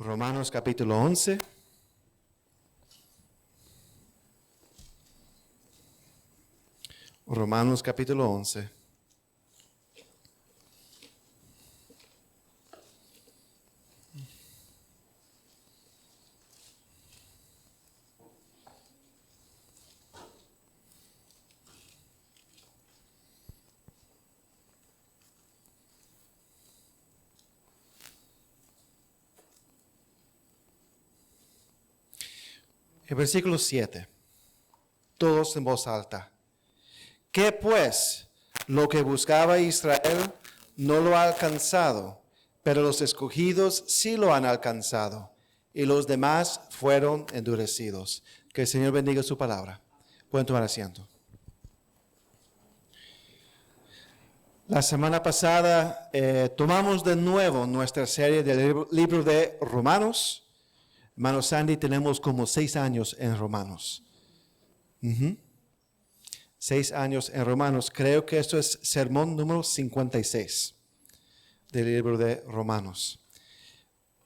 Romanos capítulo 11. Romanos capítulo 11. El versículo 7. Todos en voz alta. ¿Qué pues? Lo que buscaba Israel no lo ha alcanzado, pero los escogidos sí lo han alcanzado, y los demás fueron endurecidos. Que el Señor bendiga su palabra. Pueden tomar asiento. La semana pasada tomamos de nuevo nuestra serie del libro de Romanos. Hermano Sandy, tenemos como 6 años en Romanos. 6 años en Romanos. Creo que esto es sermón número 56 del libro de Romanos.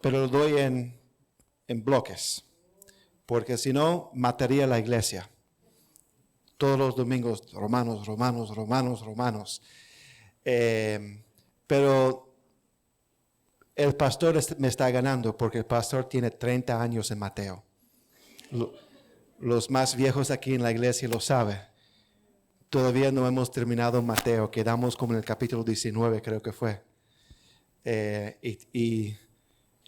Pero lo doy en bloques, porque si no, mataría la iglesia. Todos los domingos, Romanos. Pero el pastor me está ganando porque el pastor tiene 30 años en Mateo. Los más viejos aquí en la iglesia lo saben. Todavía no hemos terminado Mateo, quedamos como en el capítulo 19, creo que fue. Y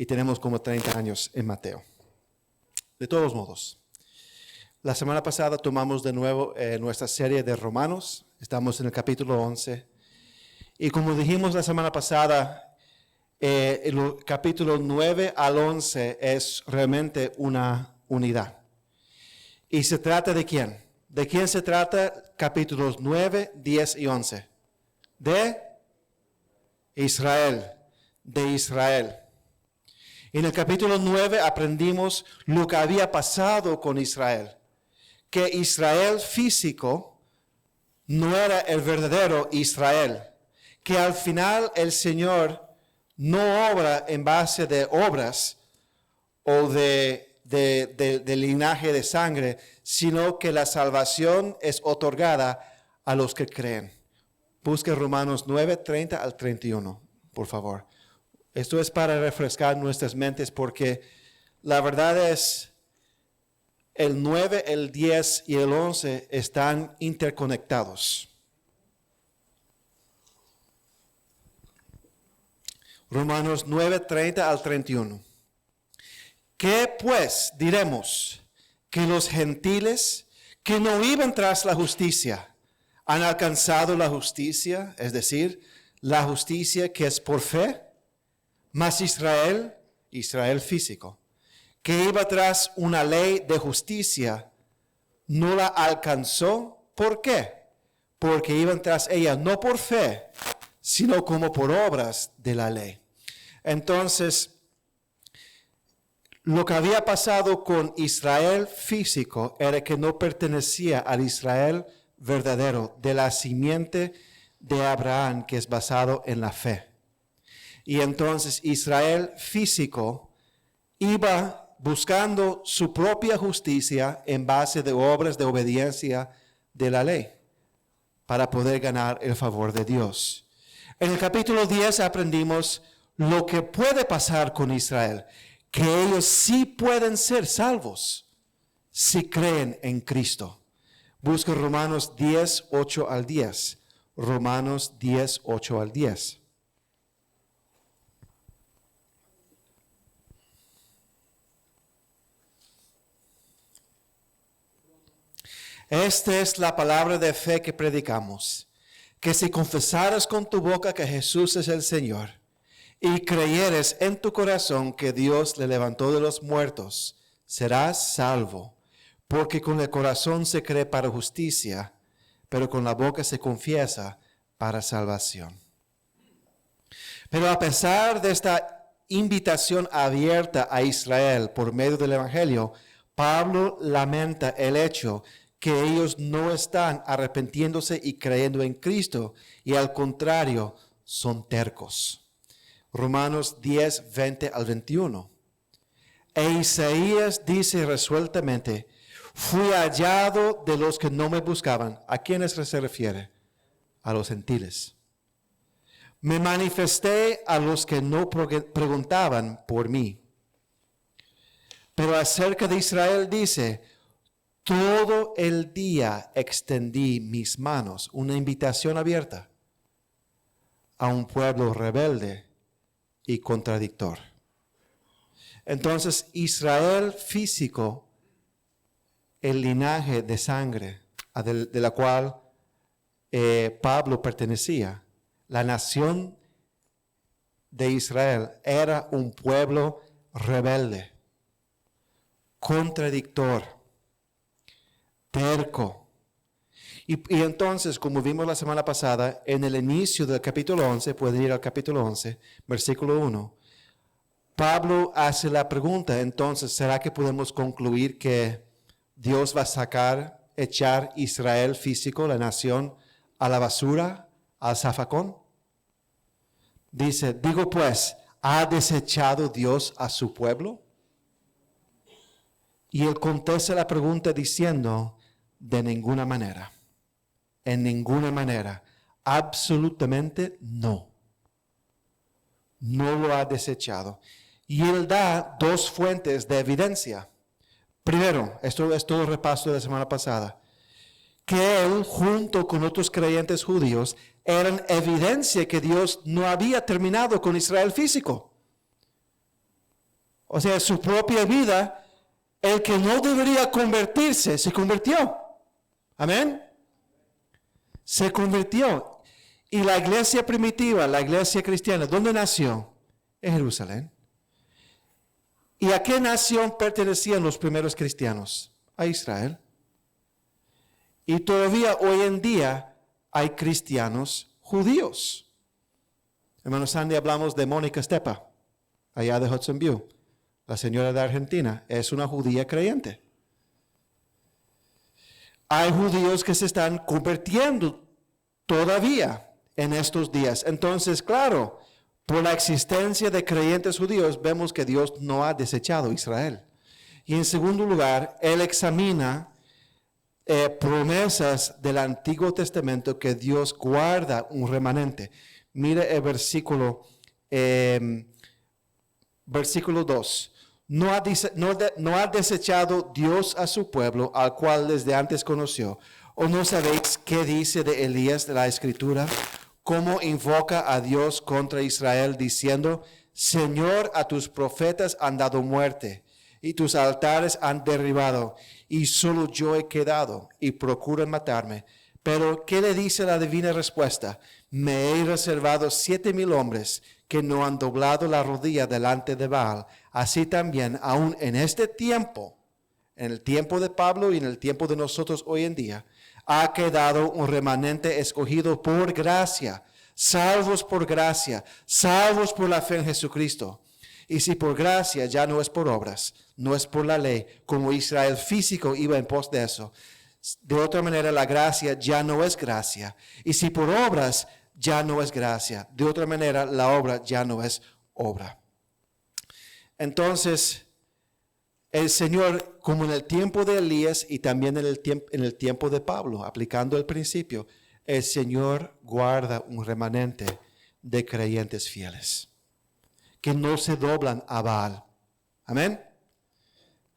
tenemos como 30 años en Mateo. De todos modos, la semana pasada tomamos de nuevo nuestra serie de Romanos. Estamos en el capítulo 11. Y como dijimos la semana pasada, el capítulo 9 al 11 es realmente una unidad. ¿Y se trata de quién? ¿De quién se trata capítulos 9, 10 y 11? De Israel. De Israel. En el capítulo 9 aprendimos lo que había pasado con Israel. Que Israel físico no era el verdadero Israel. Que al final el Señor no obra en base de obras o de linaje de sangre, sino que la salvación es otorgada a los que creen. Busque Romanos 9, 30 al 31, por favor. Esto es para refrescar nuestras mentes porque la verdad es el 9, el 10 y el 11 están interconectados. Romanos 9, 30 al 31. ¿Qué pues diremos? ¿Que los gentiles que no iban tras la justicia han alcanzado la justicia? Es decir, la justicia que es por fe. Mas Israel físico, que iba tras una ley de justicia, no la alcanzó. ¿Por qué? Porque iban tras ella no por fe, sino como por obras de la ley. Entonces, lo que había pasado con Israel físico era que no pertenecía al Israel verdadero, de la simiente de Abraham, que es basado en la fe. Y entonces Israel físico iba buscando su propia justicia en base de obras de obediencia de la ley, para poder ganar el favor de Dios. En el capítulo 10 aprendimos lo que puede pasar con Israel, que ellos sí pueden ser salvos si creen en Cristo. Busca Romanos 10, 8 al 10. Romanos 10, 8 al 10. Esta es la palabra de fe que predicamos, que si confesaras con tu boca que Jesús es el Señor, y creyeres en tu corazón que Dios le levantó de los muertos, serás salvo, porque con el corazón se cree para justicia, pero con la boca se confiesa para salvación. Pero a pesar de esta invitación abierta a Israel por medio del Evangelio, Pablo lamenta el hecho que ellos no están arrepintiéndose y creyendo en Cristo, y al contrario, son tercos. Romanos 10, 20 al 21. E Isaías dice resueltamente, fui hallado de los que no me buscaban. ¿A quiénes se refiere? A los gentiles. Me manifesté a los que no preguntaban por mí. Pero acerca de Israel dice, todo el día extendí mis manos, una invitación abierta a un pueblo rebelde y contradictor. Entonces, Israel físico, el linaje de sangre de la cual Pablo pertenecía, la nación de Israel era un pueblo rebelde, contradictor, terco. Y entonces, como vimos la semana pasada, en el inicio del capítulo 11, pueden ir al capítulo 11, versículo 1, Pablo hace la pregunta, entonces, ¿será que podemos concluir que Dios va a echar Israel físico, la nación, a la basura, al zafacón? Dice, digo pues, ¿ha desechado Dios a su pueblo? Y él contesta la pregunta diciendo, de ninguna manera, en ninguna manera, absolutamente no. No lo ha desechado. Y él da dos fuentes de evidencia. Primero, esto es todo el repaso de la semana pasada, que él, junto con otros creyentes judíos, eran evidencia que Dios no había terminado con Israel físico. O sea, su propia vida, el que no debería convertirse, se convirtió. Amén. Se convirtió. Y la iglesia primitiva, la iglesia cristiana, ¿dónde nació? En Jerusalén. ¿Y a qué nación pertenecían los primeros cristianos? A Israel. Y todavía hoy en día hay cristianos judíos. Hermano Sandy, hablamos de Mónica Stepa, allá de Hudson View. La señora de Argentina es una judía creyente. Hay judíos que se están convirtiendo todavía en estos días. Entonces, claro, por la existencia de creyentes judíos, vemos que Dios no ha desechado a Israel. Y en segundo lugar, él examina promesas del Antiguo Testamento que Dios guarda un remanente. Mire el versículo 2. No ha desechado Dios a su pueblo, al cual desde antes conoció. ¿O no sabéis qué dice de Elías de la Escritura? Cómo invoca a Dios contra Israel, diciendo, Señor, a tus profetas han dado muerte, y tus altares han derribado, y solo yo he quedado, y procuran matarme. Pero, ¿qué le dice la divina respuesta? Me he reservado 7,000 hombres que no han doblado la rodilla delante de Baal. Así también, aún en este tiempo, en el tiempo de Pablo y en el tiempo de nosotros hoy en día, ha quedado un remanente escogido por gracia, salvos por gracia, salvos por la fe en Jesucristo. Y si por gracia ya no es por obras, no es por la ley, como Israel físico iba en pos de eso. De otra manera, la gracia ya no es gracia. Y si por obras ya no es gracia, de otra manera, la obra ya no es obra. Entonces, el Señor, como en el tiempo de Elías y también en el tiempo de Pablo, aplicando el principio, el Señor guarda un remanente de creyentes fieles, que no se doblan a Baal. Amén.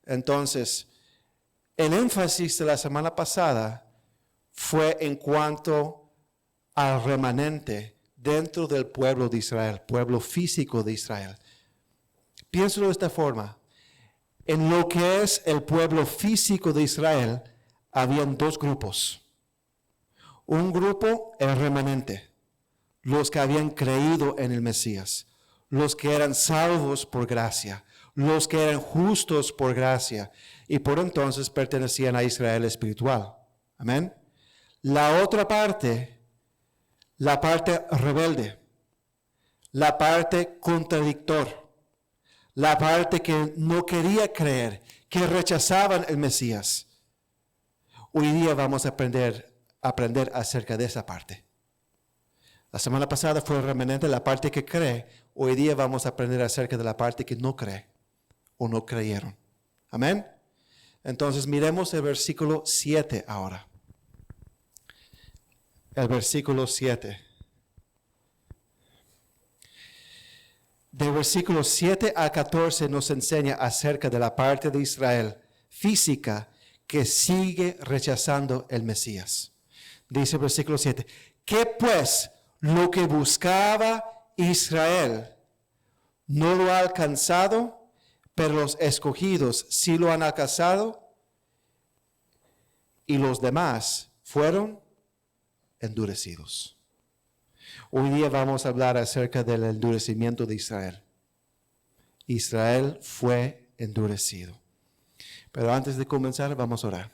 Entonces, el énfasis de la semana pasada fue en cuanto al remanente dentro del pueblo de Israel, pueblo físico de Israel. Piénsalo de esta forma. En lo que es el pueblo físico de Israel, habían dos grupos. Un grupo, el remanente, los que habían creído en el Mesías, los que eran salvos por gracia, los que eran justos por gracia, y por entonces pertenecían a Israel espiritual. Amén. La otra parte, la parte rebelde, la parte contradictor, la parte que no quería creer, que rechazaban el Mesías. Hoy día vamos a aprender acerca de esa parte. La semana pasada fue el remanente, la parte que cree. Hoy día vamos a aprender acerca de la parte que no cree o no creyeron. Amén. Entonces miremos el versículo 7 ahora. El versículo 7. De versículos 7 a 14 nos enseña acerca de la parte de Israel física que sigue rechazando el Mesías. Dice el versículo 7, ¿qué pues lo que buscaba Israel no lo ha alcanzado, pero los escogidos sí lo han alcanzado y los demás fueron endurecidos? Hoy día vamos a hablar acerca del endurecimiento de Israel. Israel fue endurecido. Pero antes de comenzar, vamos a orar.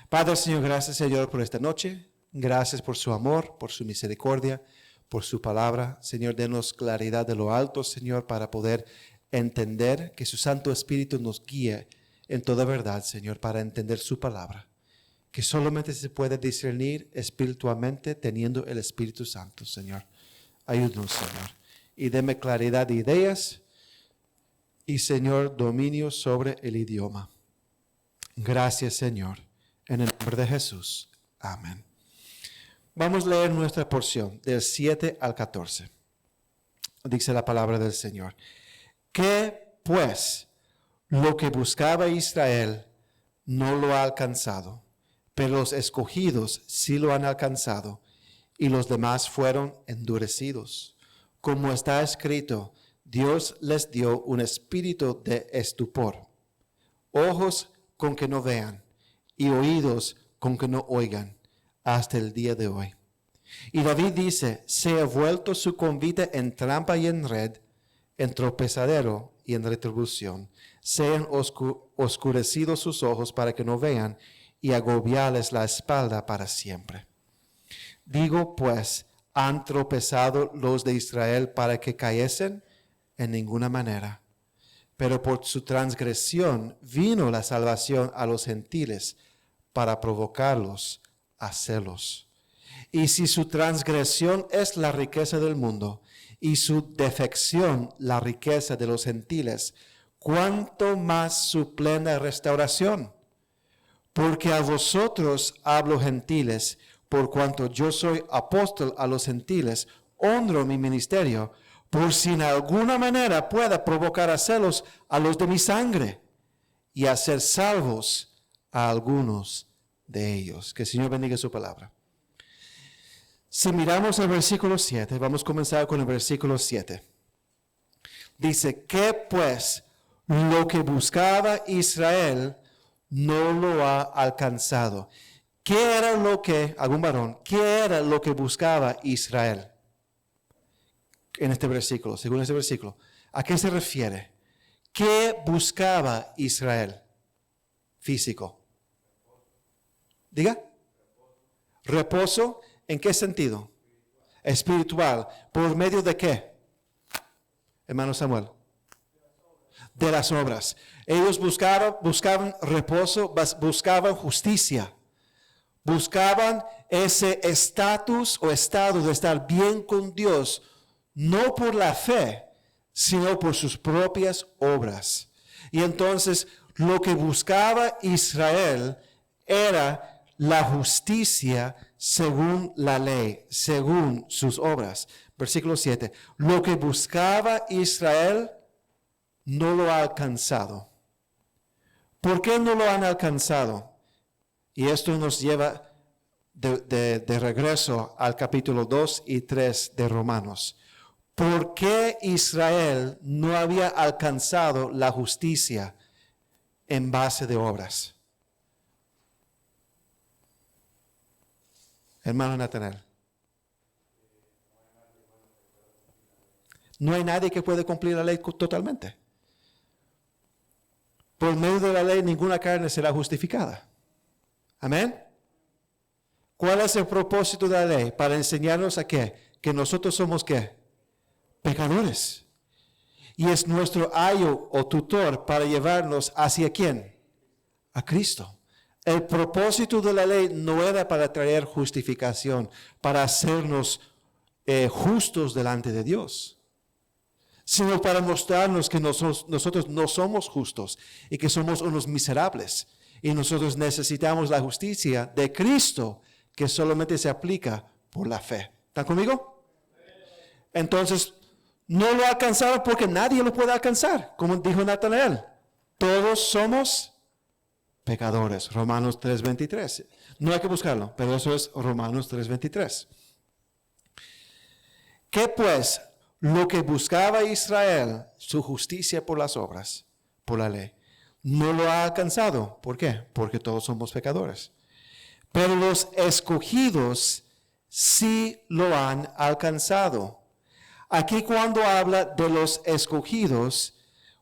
Padre, Señor, gracias, Señor, por esta noche. Gracias por su amor, por su misericordia, por su palabra. Señor, denos claridad de lo alto, Señor, para poder entender que su Santo Espíritu nos guíe en toda verdad, Señor, para entender su palabra. Que solamente se puede discernir espiritualmente teniendo el Espíritu Santo, Señor. Ayúdanos, Señor. Y deme claridad de ideas y, Señor, dominio sobre el idioma. Gracias, Señor. En el nombre de Jesús. Amén. Vamos a leer nuestra porción del 7 al 14. Dice la palabra del Señor. ¿Qué, pues, lo que buscaba Israel no lo ha alcanzado? Pero los escogidos sí lo han alcanzado, y los demás fueron endurecidos. Como está escrito, Dios les dio un espíritu de estupor, ojos con que no vean, y oídos con que no oigan, hasta el día de hoy. Y David dice, se ha vuelto su convite en trampa y en red, en tropezadero y en retribución. Sean oscurecidos sus ojos para que no vean, y agobiarles la espalda para siempre. Digo pues, ¿han tropezado los de Israel para que cayesen? En ninguna manera. Pero por su transgresión vino la salvación a los gentiles para provocarlos a celos. Y si su transgresión es la riqueza del mundo y su defección la riqueza de los gentiles, ¿cuánto más su plena restauración? Porque a vosotros hablo gentiles, por cuanto yo soy apóstol a los gentiles, honro mi ministerio, por si en alguna manera pueda provocar a celos a los de mi sangre y hacer salvos a algunos de ellos. Que el Señor bendiga su palabra. Si miramos el versículo 7, vamos a comenzar con el versículo 7. Dice, ¿qué pues lo que buscaba Israel no lo ha alcanzado? ¿Qué era lo que, algún varón, qué era lo que buscaba Israel? En este versículo, según este versículo, ¿a qué se refiere? ¿Qué buscaba Israel? Físico. Diga. Reposo, ¿en qué sentido? Espiritual. ¿Por medio de qué? Hermano Samuel. De las obras. Ellos buscaban reposo, buscaban justicia. Buscaban ese estatus o estado de estar bien con Dios, no por la fe, sino por sus propias obras. Y entonces lo que buscaba Israel era la justicia según la ley, según sus obras. Versículo 7. Lo que buscaba Israel no lo ha alcanzado. ¿Por qué no lo han alcanzado? Y esto nos lleva de regreso al capítulo 2 y 3 de Romanos. ¿Por qué Israel no había alcanzado la justicia en base de obras? Hermano Natanael. No hay nadie que puede cumplir la ley totalmente. Por medio de la ley ninguna carne será justificada. Amén. ¿Cuál es el propósito de la ley? Para enseñarnos a qué? Que nosotros somos qué? Pecadores. Y es nuestro ayo o tutor para llevarnos hacia quién? A Cristo. El propósito de la ley no era para traer justificación, para hacernos justos delante de Dios, sino para mostrarnos que nosotros no somos justos y que somos unos miserables. Y nosotros necesitamos la justicia de Cristo, que solamente se aplica por la fe. ¿Están conmigo? Entonces, no lo alcanzaron porque nadie lo puede alcanzar, como dijo Natanael. Todos somos pecadores. Romanos 3:23. No hay que buscarlo, pero eso es Romanos 3:23. ¿Qué pues? Lo que buscaba Israel, su justicia por las obras, por la ley, no lo ha alcanzado. ¿Por qué? Porque todos somos pecadores. Pero los escogidos sí lo han alcanzado. Aquí cuando habla de los escogidos,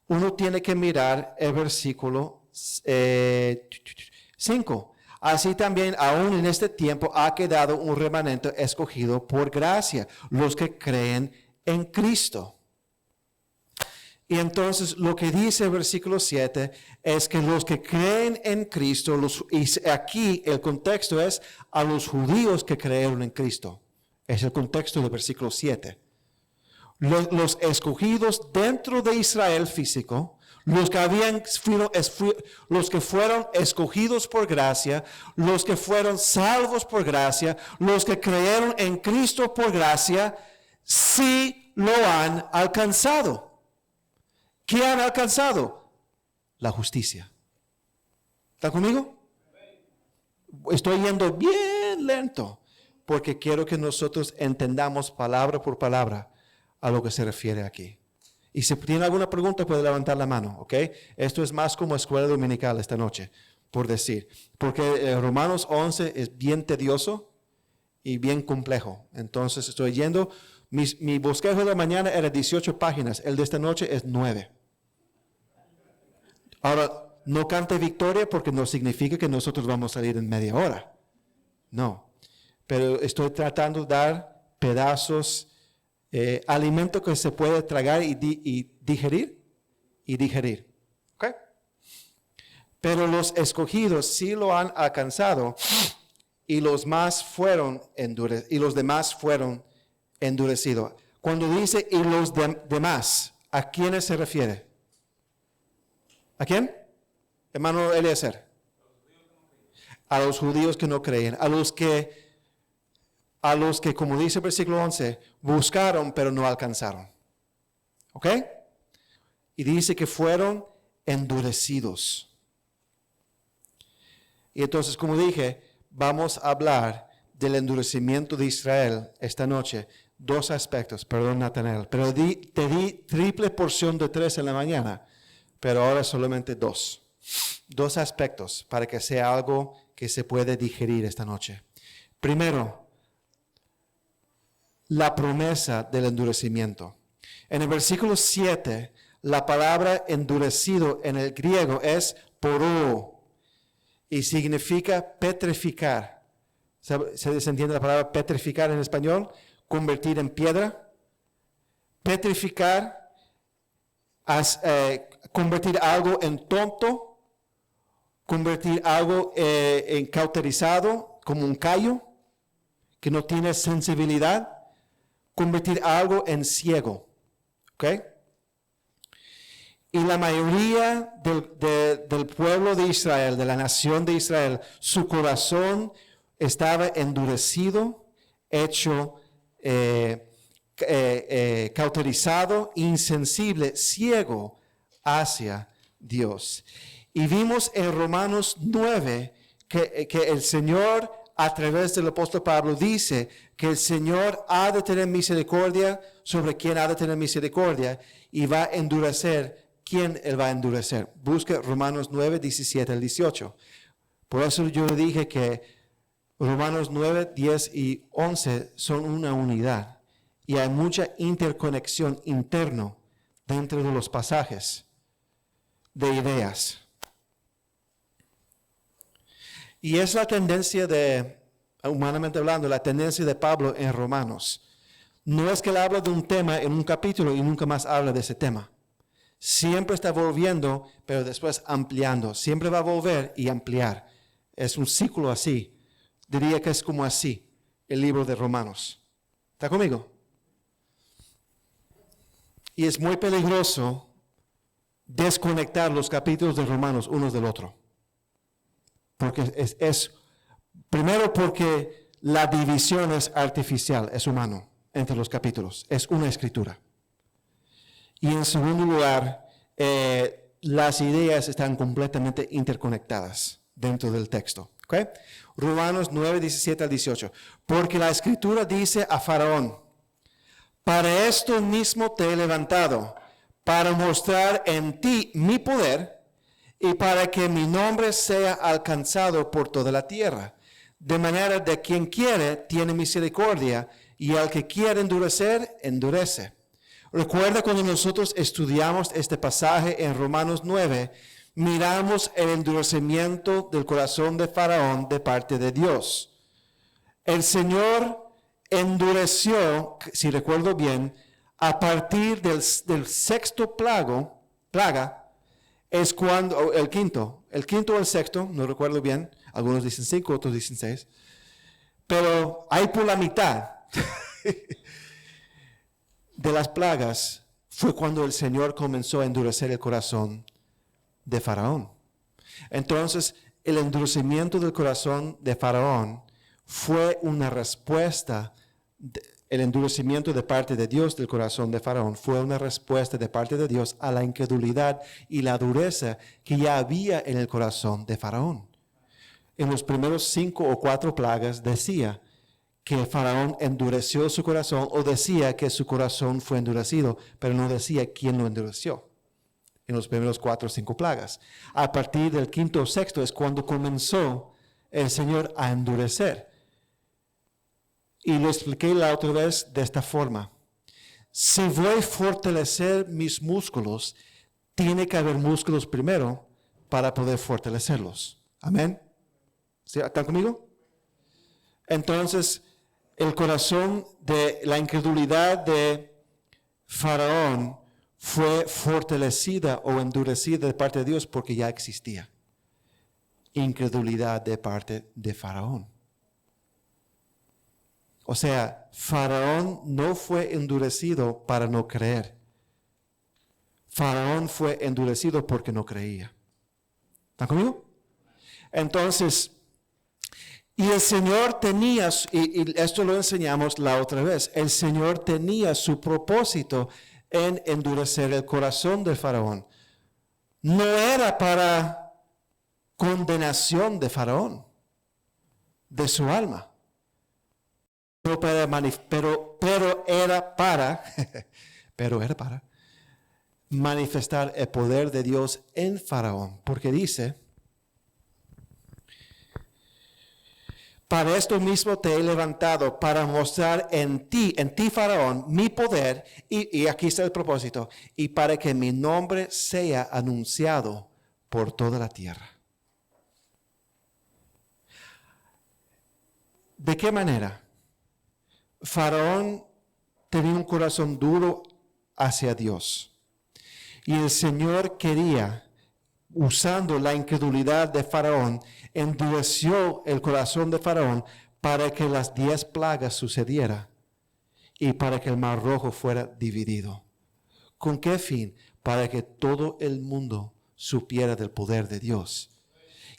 uno tiene que mirar el versículo 5. Así también, aún en este tiempo, ha quedado un remanente escogido por gracia, los que creen en Cristo. Y entonces lo que dice el versículo 7 es que los que creen en Cristo, y aquí el contexto es a los judíos que creyeron en Cristo. Es el contexto del versículo 7. Los escogidos dentro de Israel físico, los que fueron escogidos por gracia, los que fueron salvos por gracia, los que creyeron en Cristo por gracia, sí lo han alcanzado. ¿Qué han alcanzado? La justicia. ¿Está conmigo? Estoy yendo bien lento porque quiero que nosotros entendamos palabra por palabra a lo que se refiere aquí. Y si tiene alguna pregunta puede levantar la mano, ¿ok? Esto es más como escuela dominical esta noche, por decir. Porque Romanos 11 es bien tedioso y bien complejo. Entonces estoy yendo, mi bosquejo de la mañana era 18 páginas, el de esta noche es 9. Ahora, no cante victoria porque no significa que nosotros vamos a salir en media hora. No. Pero estoy tratando de dar pedazos, alimento que se puede tragar y digerir. ¿Ok? Pero los escogidos sí lo han alcanzado y los demás fueron endurecidos. Cuando dice y los demás, ¿a quiénes se refiere? ¿A quién? Hermano Eliezer. A los judíos que no creen, a los que, como dice el versículo 11, buscaron pero no alcanzaron. ¿Ok? Y dice que fueron endurecidos. Y entonces, como dije, vamos a hablar del endurecimiento de Israel esta noche. 2 aspectos, perdón Natanael, pero te di triple porción de 3 en la mañana, pero ahora solamente 2. 2 aspectos para que sea algo que se puede digerir esta noche. Primero, la promesa del endurecimiento. En el versículo 7, la palabra endurecido en el griego es poroo y significa petrificar. ¿Se entiende la palabra petrificar en español? Convertir en piedra. Petrificar, convertir algo en tonto, convertir algo en cauterizado, como un callo, que no tiene sensibilidad. Convertir algo en ciego. ¿Ok? Y la mayoría del pueblo de Israel, de la nación de Israel, su corazón estaba endurecido, hecho cauterizado, insensible, ciego hacia Dios. Y vimos en Romanos 9 que el Señor, a través del apóstol Pablo, dice que el Señor ha de tener misericordia sobre quien ha de tener misericordia y va a endurecer quien Él va a endurecer. Busque Romanos 9, 17 al 18. Por eso yo le dije que Romanos 9, 10 y 11 son una unidad y hay mucha interconexión interna dentro de los pasajes de ideas. Y es la tendencia humanamente hablando, la tendencia de Pablo en Romanos. No es que él habla de un tema en un capítulo y nunca más habla de ese tema. Siempre está volviendo, pero después ampliando. Siempre va a volver y ampliar. Es un ciclo así. Diría que es como así, el libro de Romanos. ¿Está conmigo? Y es muy peligroso desconectar los capítulos de Romanos unos del otro. Porque primero porque la división es artificial, es humano, entre los capítulos. Es una escritura. Y en segundo lugar, las ideas están completamente interconectadas dentro del texto. ¿Okay? Romanos 9, 17 al 18. Porque la escritura dice a Faraón, para esto mismo te he levantado, para mostrar en ti mi poder y para que mi nombre sea alcanzado por toda la tierra. De manera de quien quiere, tiene misericordia, y al que quiere endurecer, endurece. Recuerda cuando nosotros estudiamos este pasaje en Romanos 9, miramos el endurecimiento del corazón de Faraón de parte de Dios. El Señor endureció, si recuerdo bien, a partir del sexto plaga, es cuando, el quinto o el sexto, no recuerdo bien, algunos dicen 5, otros dicen 6, pero ahí por la mitad de las plagas fue cuando el Señor comenzó a endurecer el corazón de Faraón. Entonces, el endurecimiento del corazón de Faraón fue una respuesta, el endurecimiento de parte de Dios del corazón de Faraón fue una respuesta de parte de Dios a la incredulidad y la dureza que ya había en el corazón de Faraón. En los primeros 5 o 4 plagas decía que Faraón endureció su corazón o decía que su corazón fue endurecido, pero no decía quién lo endureció. En los primeros 4 o 5 plagas. A partir del quinto o sexto es cuando comenzó el Señor a endurecer. Y lo expliqué la otra vez de esta forma. Si voy a fortalecer mis músculos, tiene que haber músculos primero para poder fortalecerlos. Amén. ¿Sí? ¿Están conmigo? Entonces, el corazón de la incredulidad de Faraón fue fortalecida o endurecida de parte de Dios porque ya existía incredulidad de parte de Faraón. O sea, Faraón no fue endurecido para no creer. Faraón fue endurecido porque no creía. ¿Están conmigo? Entonces, y el Señor tenía, y esto lo enseñamos la otra vez, el Señor tenía su propósito en endurecer el corazón del Faraón. No era para condenación de Faraón, de su alma. Pero era para manifestar el poder de Dios en Faraón. Porque dice, para esto mismo te he levantado, para mostrar en ti Faraón, mi poder, y aquí está el propósito, y para que mi nombre sea anunciado por toda la tierra. ¿De qué manera? Faraón tenía un corazón duro hacia Dios. Y el Señor quería, usando la incredulidad de Faraón, endureció el corazón de Faraón para que las 10 plagas sucedieran y para que el Mar Rojo fuera dividido. ¿Con qué fin? Para que todo el mundo supiera del poder de Dios.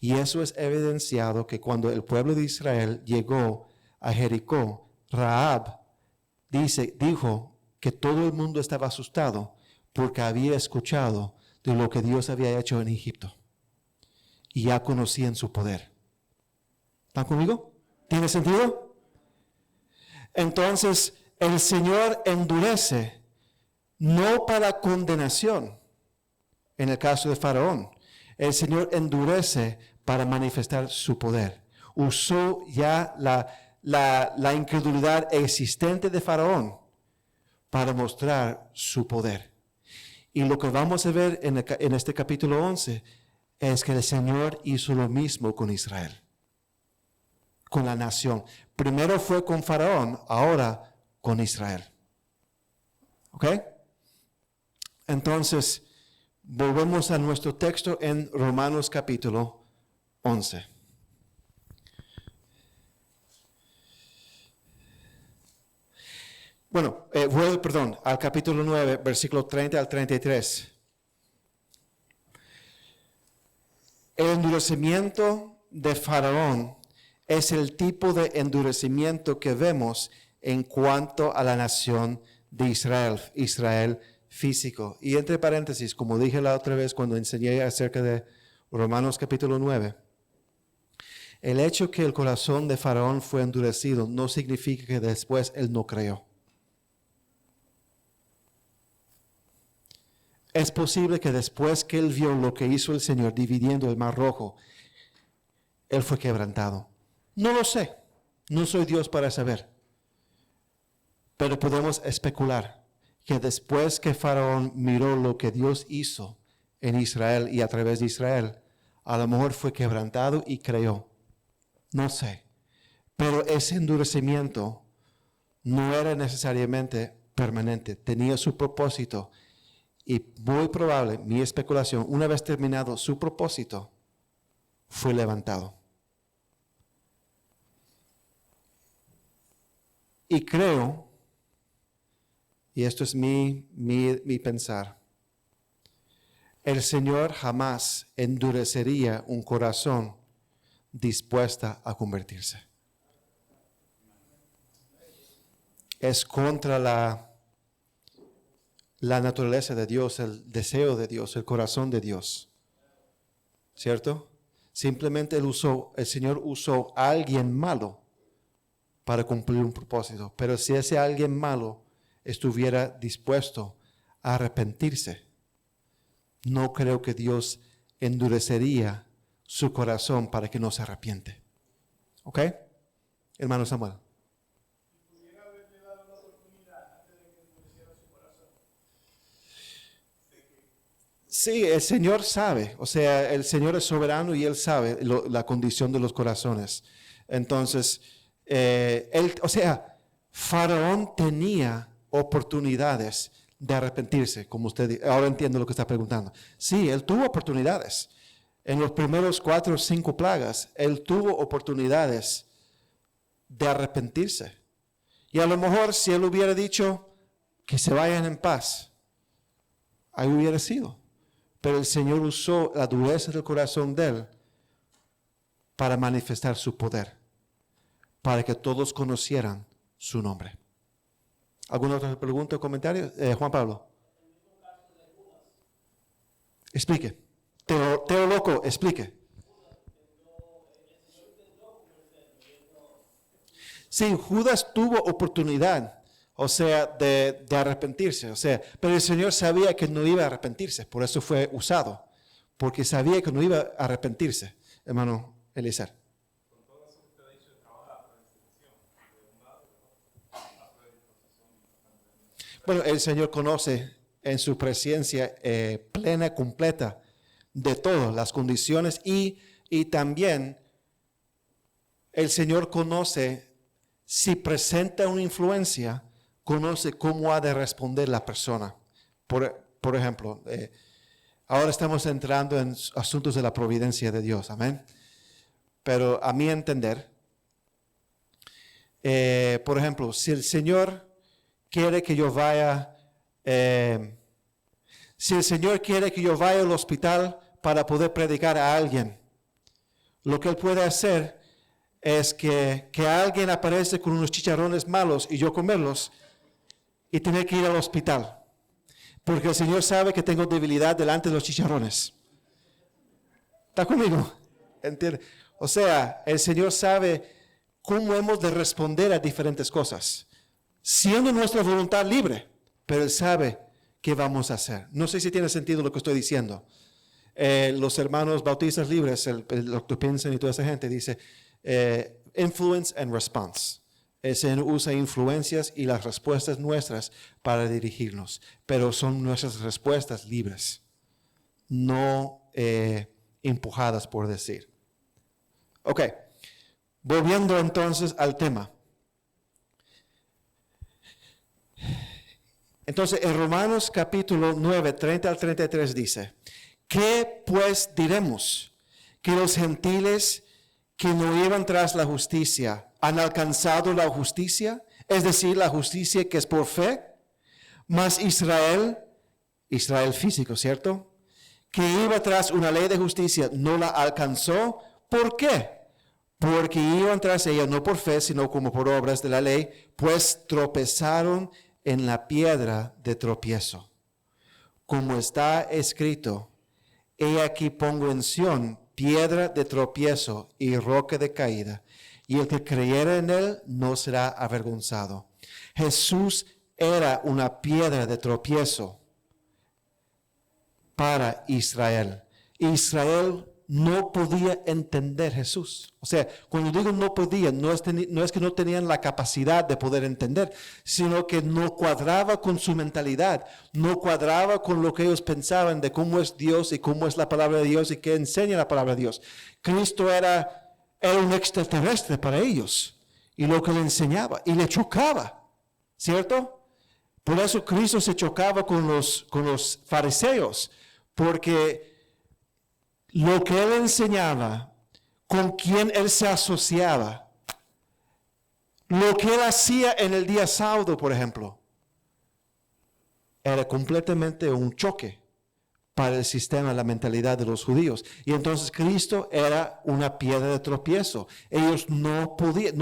Y eso es evidenciado que cuando el pueblo de Israel llegó a Jericó, Rahab dijo que todo el mundo estaba asustado porque había escuchado de lo que Dios había hecho en Egipto. Y ya conocían su poder. ¿Están conmigo? ¿Tiene sentido? Entonces, el Señor endurece, no para condenación, en el caso de Faraón. El Señor endurece para manifestar su poder. Usó ya la incredulidad existente de Faraón para mostrar su poder. Y lo que vamos a ver en este capítulo 11 es que el Señor hizo lo mismo con Israel, con la nación. Primero fue con Faraón, ahora con Israel. ¿Ok? Entonces, volvemos a nuestro texto en Romanos capítulo 11. Perdón, al capítulo 9, versículo 30 al 33. El endurecimiento de Faraón es el tipo de endurecimiento que vemos en cuanto a la nación de Israel, Israel físico. Y entre paréntesis, como dije la otra vez cuando enseñé acerca de Romanos capítulo 9, el hecho que el corazón de Faraón fue endurecido no significa que después él no creyó. Es posible que después que él vio lo que hizo el Señor dividiendo el Mar Rojo, él fue quebrantado. No lo sé, no soy Dios para saber. Pero podemos especular que después que Faraón miró lo que Dios hizo en Israel y a través de Israel, a lo mejor fue quebrantado y creyó. No sé. Pero ese endurecimiento no era necesariamente permanente, tenía su propósito. Y muy probable, mi especulación, una vez terminado su propósito, fue levantado. Y creo, y esto es mi pensar, el Señor jamás endurecería un corazón dispuesta a convertirse. Es contra la naturaleza de Dios, el deseo de Dios, el corazón de Dios. ¿Cierto? Simplemente el Señor usó a alguien malo para cumplir un propósito. Pero si ese alguien malo estuviera dispuesto a arrepentirse, no creo que Dios endurecería su corazón para que no se arrepiente. ¿Ok? Hermano Samuel. Sí, el Señor sabe, o sea, el Señor es soberano y Él sabe la condición de los corazones. Entonces, Faraón tenía oportunidades de arrepentirse, como usted, ahora entiendo lo que está preguntando. Sí, él tuvo oportunidades. En los primeros 4 o 5 plagas, él tuvo oportunidades de arrepentirse. Y a lo mejor si él hubiera dicho que se vayan en paz, ahí hubiera sido. Pero el Señor usó la dureza del corazón de él para manifestar su poder, para que todos conocieran su nombre. ¿Alguna otra pregunta o comentario? Juan Pablo. Explique. Teo loco, explique. Sí, Judas tuvo oportunidad, o sea, de arrepentirse, o sea, pero el Señor sabía que no iba a arrepentirse, por eso fue usado, porque sabía que no iba a arrepentirse, hermano Eliezer. Bueno, el Señor conoce en su presencia plena, completa, de todas las condiciones y también el Señor conoce, si presenta una influencia, conoce cómo ha de responder la persona. Por ejemplo, ahora estamos entrando en asuntos de la providencia de Dios, amén. Pero a mi entender, por ejemplo, si el Señor quiere que yo vaya, si el Señor quiere que yo vaya al hospital para poder predicar a alguien, lo que Él puede hacer es que alguien aparece con unos chicharrones malos y yo comerlos y tener que ir al hospital. Porque el Señor sabe que tengo debilidad delante de los chicharrones. ¿Está conmigo? ¿Entiende? O sea, el Señor sabe cómo hemos de responder a diferentes cosas, siendo nuestra voluntad libre, pero Él sabe qué vamos a hacer. No sé si tiene sentido lo que estoy diciendo. Los hermanos bautistas libres, el Dr. Pinson y toda esa gente dice, influence and response. El Señor usa influencias y las respuestas nuestras para dirigirnos, pero son nuestras respuestas libres, no empujadas por decir. Ok, volviendo entonces al tema. Entonces, en Romanos capítulo 9, 30 al 33 dice, ¿qué pues diremos? ¿Que los gentiles que no iban tras la justicia han alcanzado la justicia? es decir, la justicia que es por fe, mas Israel físico, ¿cierto?, que iba tras una ley de justicia, no la alcanzó. ¿Por qué? Porque iban tras ella no por fe, sino como por obras de la ley, pues tropezaron en la piedra de tropiezo. Como está escrito, he aquí pongo en Sión piedra de tropiezo y roca de caída, y el que creyere en él no será avergonzado. Jesús era una piedra de tropiezo para Israel. Israel no podía entender Jesús. O sea, cuando digo no podía, no es que no tenían la capacidad de poder entender, sino que no cuadraba con su mentalidad, no cuadraba con lo que ellos pensaban de cómo es Dios y cómo es la palabra de Dios y qué enseña la palabra de Dios. Cristo era un extraterrestre para ellos y lo que le enseñaba y le chocaba, ¿cierto? Por eso Cristo se chocaba con los fariseos, porque lo que él enseñaba, con quien él se asociaba, lo que él hacía en el día sábado, por ejemplo, era completamente un choque para el sistema, la mentalidad de los judíos. Y entonces Cristo era una piedra de tropiezo. Ellos no podían,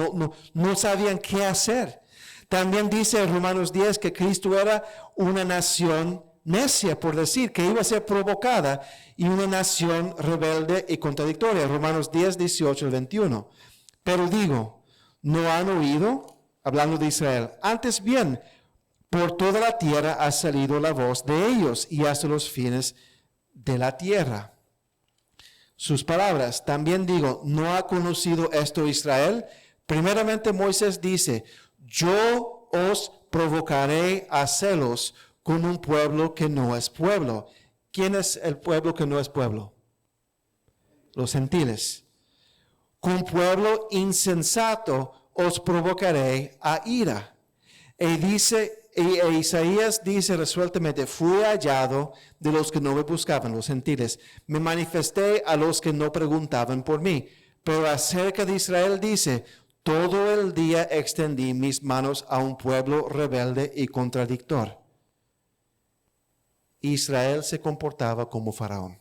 no sabían qué hacer. También dice en Romanos 10 que Cristo era una nación necia, por decir, que iba a ser provocada, y una nación rebelde y contradictoria. Romanos 10, 18 y 21. Pero digo, ¿no han oído? Hablando de Israel. Antes bien, por toda la tierra ha salido la voz de ellos y hasta los fines de la tierra. Sus palabras, también digo, ¿no ha conocido esto Israel? Primeramente Moisés dice, yo os provocaré a celos con un pueblo que no es pueblo. ¿Quién es el pueblo que no es pueblo? Los gentiles. Con pueblo insensato os provocaré a ira. Isaías dice resueltamente, fui hallado de los que no me buscaban, los gentiles. Me manifesté a los que no preguntaban por mí. Pero acerca de Israel dice, todo el día extendí mis manos a un pueblo rebelde y contradictor. Israel se comportaba como Faraón.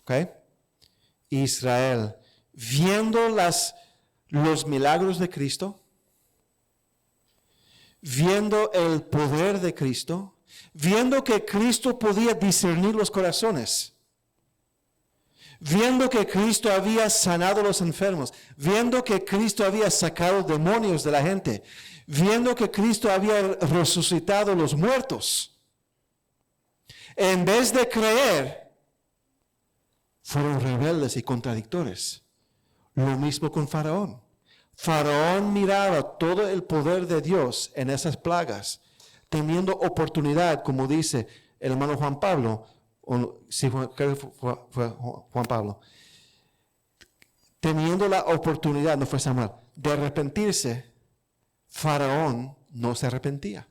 ¿Ok? Israel, viendo los milagros de Cristo, viendo el poder de Cristo, viendo que Cristo podía discernir los corazones, viendo que Cristo había sanado a los enfermos, viendo que Cristo había sacado demonios de la gente, viendo que Cristo había resucitado a los muertos, en vez de creer, fueron rebeldes y contradictores. Lo mismo con Faraón. Faraón miraba todo el poder de Dios en esas plagas, teniendo oportunidad, como dice el hermano Juan Pablo, creo que fue Juan Pablo, teniendo la oportunidad, no fue Samuel, de arrepentirse, Faraón no se arrepentía.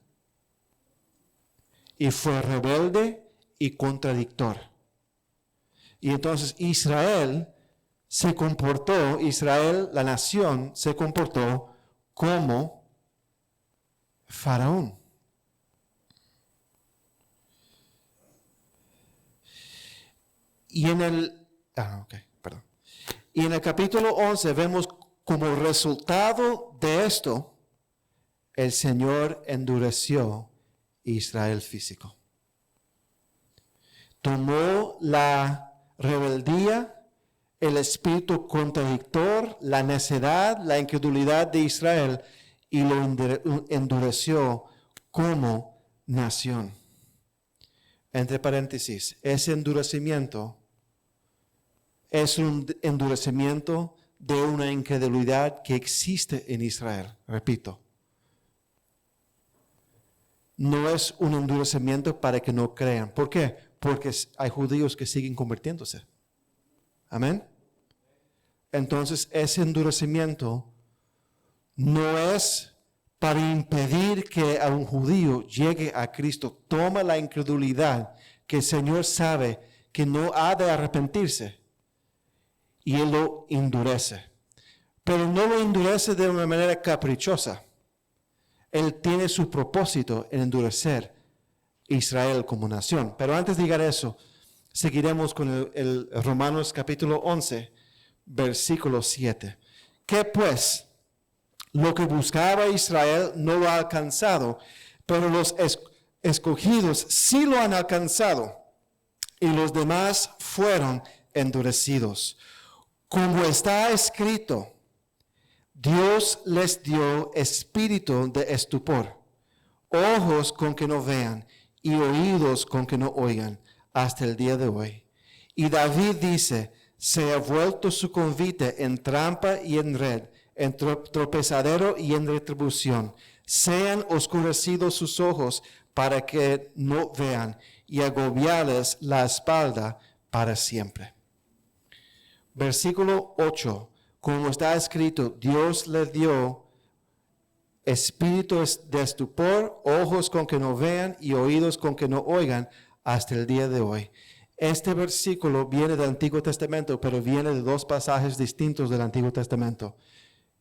Y fue rebelde y contradictor. Y entonces Israel, la nación, se comportó como Faraón. Y en el capítulo 11 vemos como resultado de esto, el Señor endureció Israel físico. Tomó la rebeldía, el espíritu contradictor, la necedad, la incredulidad de Israel y lo endureció como nación. Entre paréntesis, ese endurecimiento es un endurecimiento de una incredulidad que existe en Israel. Repito, no es un endurecimiento para que no crean. ¿Por qué? Porque hay judíos que siguen convirtiéndose. Amén. Entonces, ese endurecimiento no es para impedir que a un judío llegue a Cristo. Toma la incredulidad que el Señor sabe que no ha de arrepentirse y Él lo endurece. pero no lo endurece de una manera caprichosa. Él tiene su propósito en endurecer Israel como nación. Pero antes de llegar a eso, seguiremos con el Romanos capítulo 11, versículo 7. ¿Qué pues? Lo que buscaba Israel no lo ha alcanzado, pero los escogidos sí lo han alcanzado, y los demás fueron endurecidos. Como está escrito, Dios les dio espíritu de estupor, ojos con que no vean y oídos con que no oigan, hasta el día de hoy. Y David dice, se ha vuelto su convite en trampa y en red, en tropezadero y en retribución. Sean oscurecidos sus ojos para que no vean, y agobiarles la espalda para siempre. Versículo 8. Como está escrito, Dios le dio espíritu de estupor, ojos con que no vean y oídos con que no oigan, hasta el día de hoy. Este versículo viene del Antiguo Testamento, pero viene de dos pasajes distintos del Antiguo Testamento,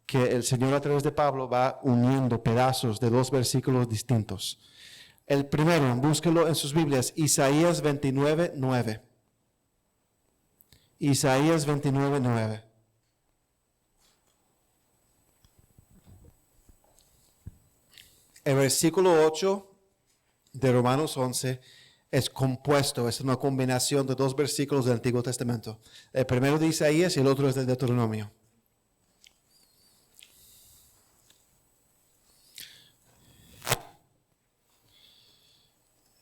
que el Señor a través de Pablo va uniendo pedazos de dos versículos distintos. El primero, búsquelo en sus Biblias, Isaías 29, 9. Isaías 29, 9. El versículo 8 de Romanos 11 es compuesto, es una combinación de dos versículos del Antiguo Testamento. El primero de Isaías y el otro es de Deuteronomio.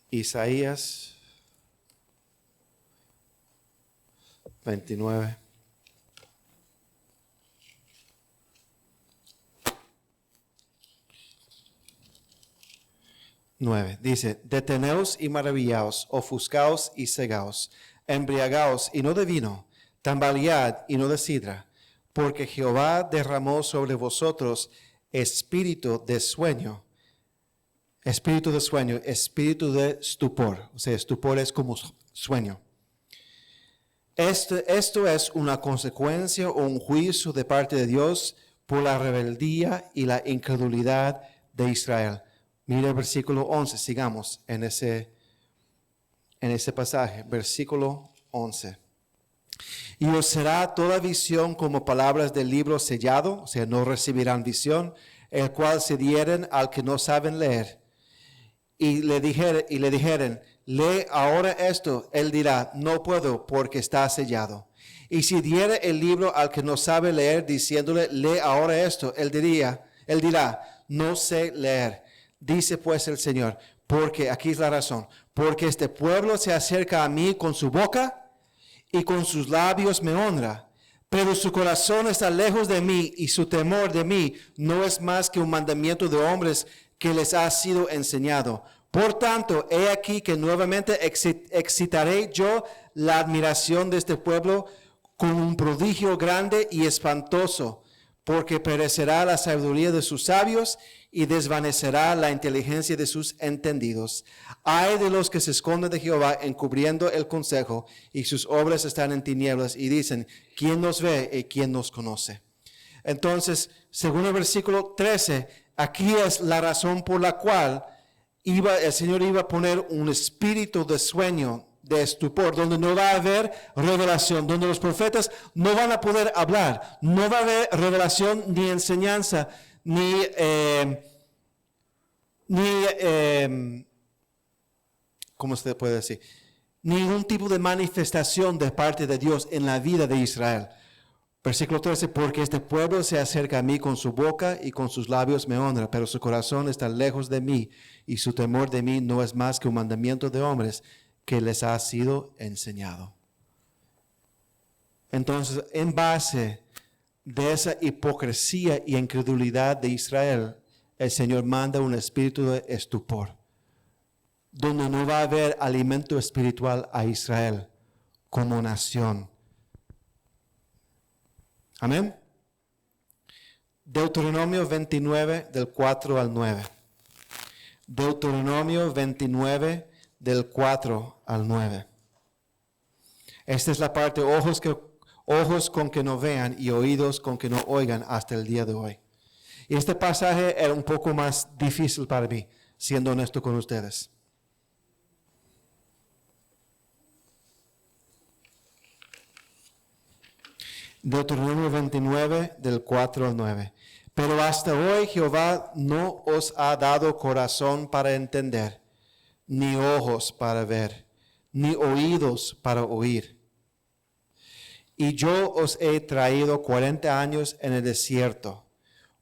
Isaías 29. Dice, deteneos y maravillaos, ofuscaos y cegaos, embriagaos y no de vino, tambalead y no de sidra, porque Jehová derramó sobre vosotros espíritu de sueño, espíritu de estupor. O sea, estupor es como sueño. Esto es una consecuencia o un juicio de parte de Dios por la rebeldía y la incredulidad de Israel. Mira el versículo 11, sigamos en ese pasaje, versículo 11. Y os será toda visión como palabras del libro sellado, o sea, no recibirán visión, el cual se dieren al que no saben leer. Y le dijeren, lee ahora esto, él dirá, no puedo porque está sellado. Y si diere el libro al que no sabe leer, diciéndole, lee ahora esto, él dirá, no sé leer. Dice pues el Señor, porque aquí es la razón, porque este pueblo se acerca a mí con su boca y con sus labios me honra, pero su corazón está lejos de mí y su temor de mí no es más que un mandamiento de hombres que les ha sido enseñado. Por tanto, he aquí que nuevamente excitaré yo la admiración de este pueblo con un prodigio grande y espantoso, porque perecerá la sabiduría de sus sabios y desvanecerá la inteligencia de sus entendidos. Ay de los que se esconden de Jehová encubriendo el consejo, y sus obras están en tinieblas, y dicen, ¿quién nos ve y quién nos conoce? Entonces, según el versículo 13, aquí es la razón por la cual el Señor iba a poner un espíritu de sueño, de estupor, donde no va a haber revelación, donde los profetas no van a poder hablar, no va a haber revelación ni enseñanza, ¿cómo se puede decir? Ningún tipo de manifestación de parte de Dios en la vida de Israel. Versículo 13, porque este pueblo se acerca a mí con su boca y con sus labios me honra, pero su corazón está lejos de mí y su temor de mí no es más que un mandamiento de hombres que les ha sido enseñado. Entonces, en base de esa hipocresía y incredulidad de Israel, el Señor manda un espíritu de estupor, donde no va a haber alimento espiritual a Israel como nación. Amén. Deuteronomio 29, del 4 al 9. Deuteronomio 29, del 4 al 9. Esta es la parte, ojos con que no vean y oídos con que no oigan hasta el día de hoy. Y este pasaje era un poco más difícil para mí, siendo honesto con ustedes. Deuteronomio 29, del 4 al 9. Pero hasta hoy Jehová no os ha dado corazón para entender, ni ojos para ver, ni oídos para oír. Y yo os he traído 40 años en el desierto.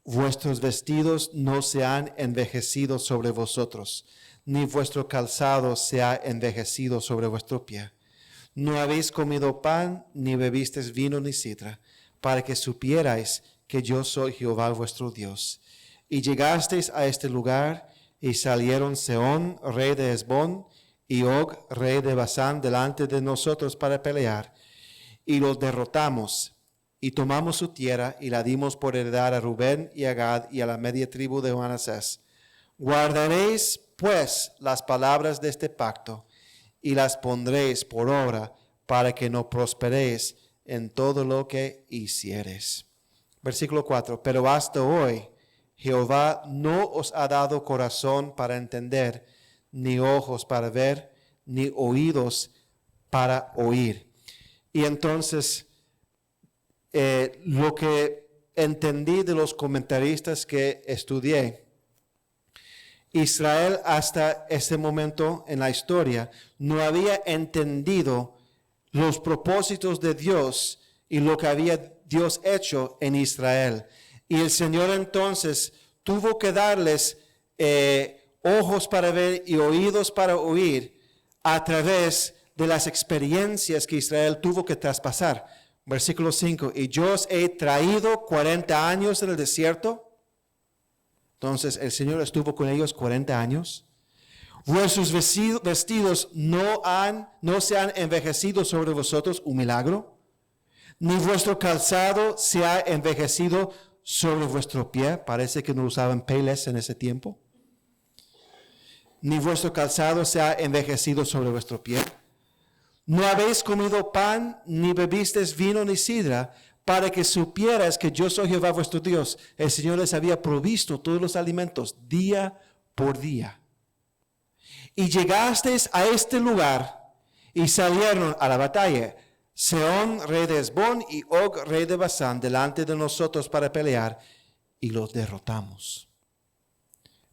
Vuestros vestidos no se han envejecido sobre vosotros, ni vuestro calzado se ha envejecido sobre vuestro pie. No habéis comido pan, ni bebisteis vino ni sidra, para que supierais que yo soy Jehová vuestro Dios. Y llegasteis a este lugar, y salieron Sehón, rey de Hesbón, y Og, rey de Basán, delante de nosotros para pelear. Y los derrotamos, y tomamos su tierra, y la dimos por heredad a Rubén y a Gad, y a la media tribu de Manasés. Guardaréis, pues, las palabras de este pacto, y las pondréis por obra, para que no prosperéis en todo lo que hicieres. Versículo 4. Pero hasta hoy Jehová no os ha dado corazón para entender, ni ojos para ver, ni oídos para oír. Y entonces, lo que entendí de los comentaristas que estudié, Israel hasta ese momento en la historia no había entendido los propósitos de Dios y lo que había Dios hecho en Israel. Y el Señor entonces tuvo que darles ojos para ver y oídos para oír a través de las experiencias que Israel tuvo que traspasar. Versículo 5, y yo os he traído 40 años en el desierto. Entonces el Señor estuvo con ellos 40 años. Vuestros vestidos no se han envejecido sobre vosotros, un milagro. Ni vuestro calzado se ha envejecido sobre vuestro pie. Parece que no usaban peles en ese tiempo. Ni vuestro calzado se ha envejecido sobre vuestro pie. No habéis comido pan, ni bebisteis vino ni sidra, para que supieras que yo soy Jehová vuestro Dios. El Señor les había provisto todos los alimentos día por día. Y llegasteis a este lugar y salieron a la batalla Sehón, rey de Hesbón, y Og, rey de Basán, delante de nosotros para pelear, y los derrotamos.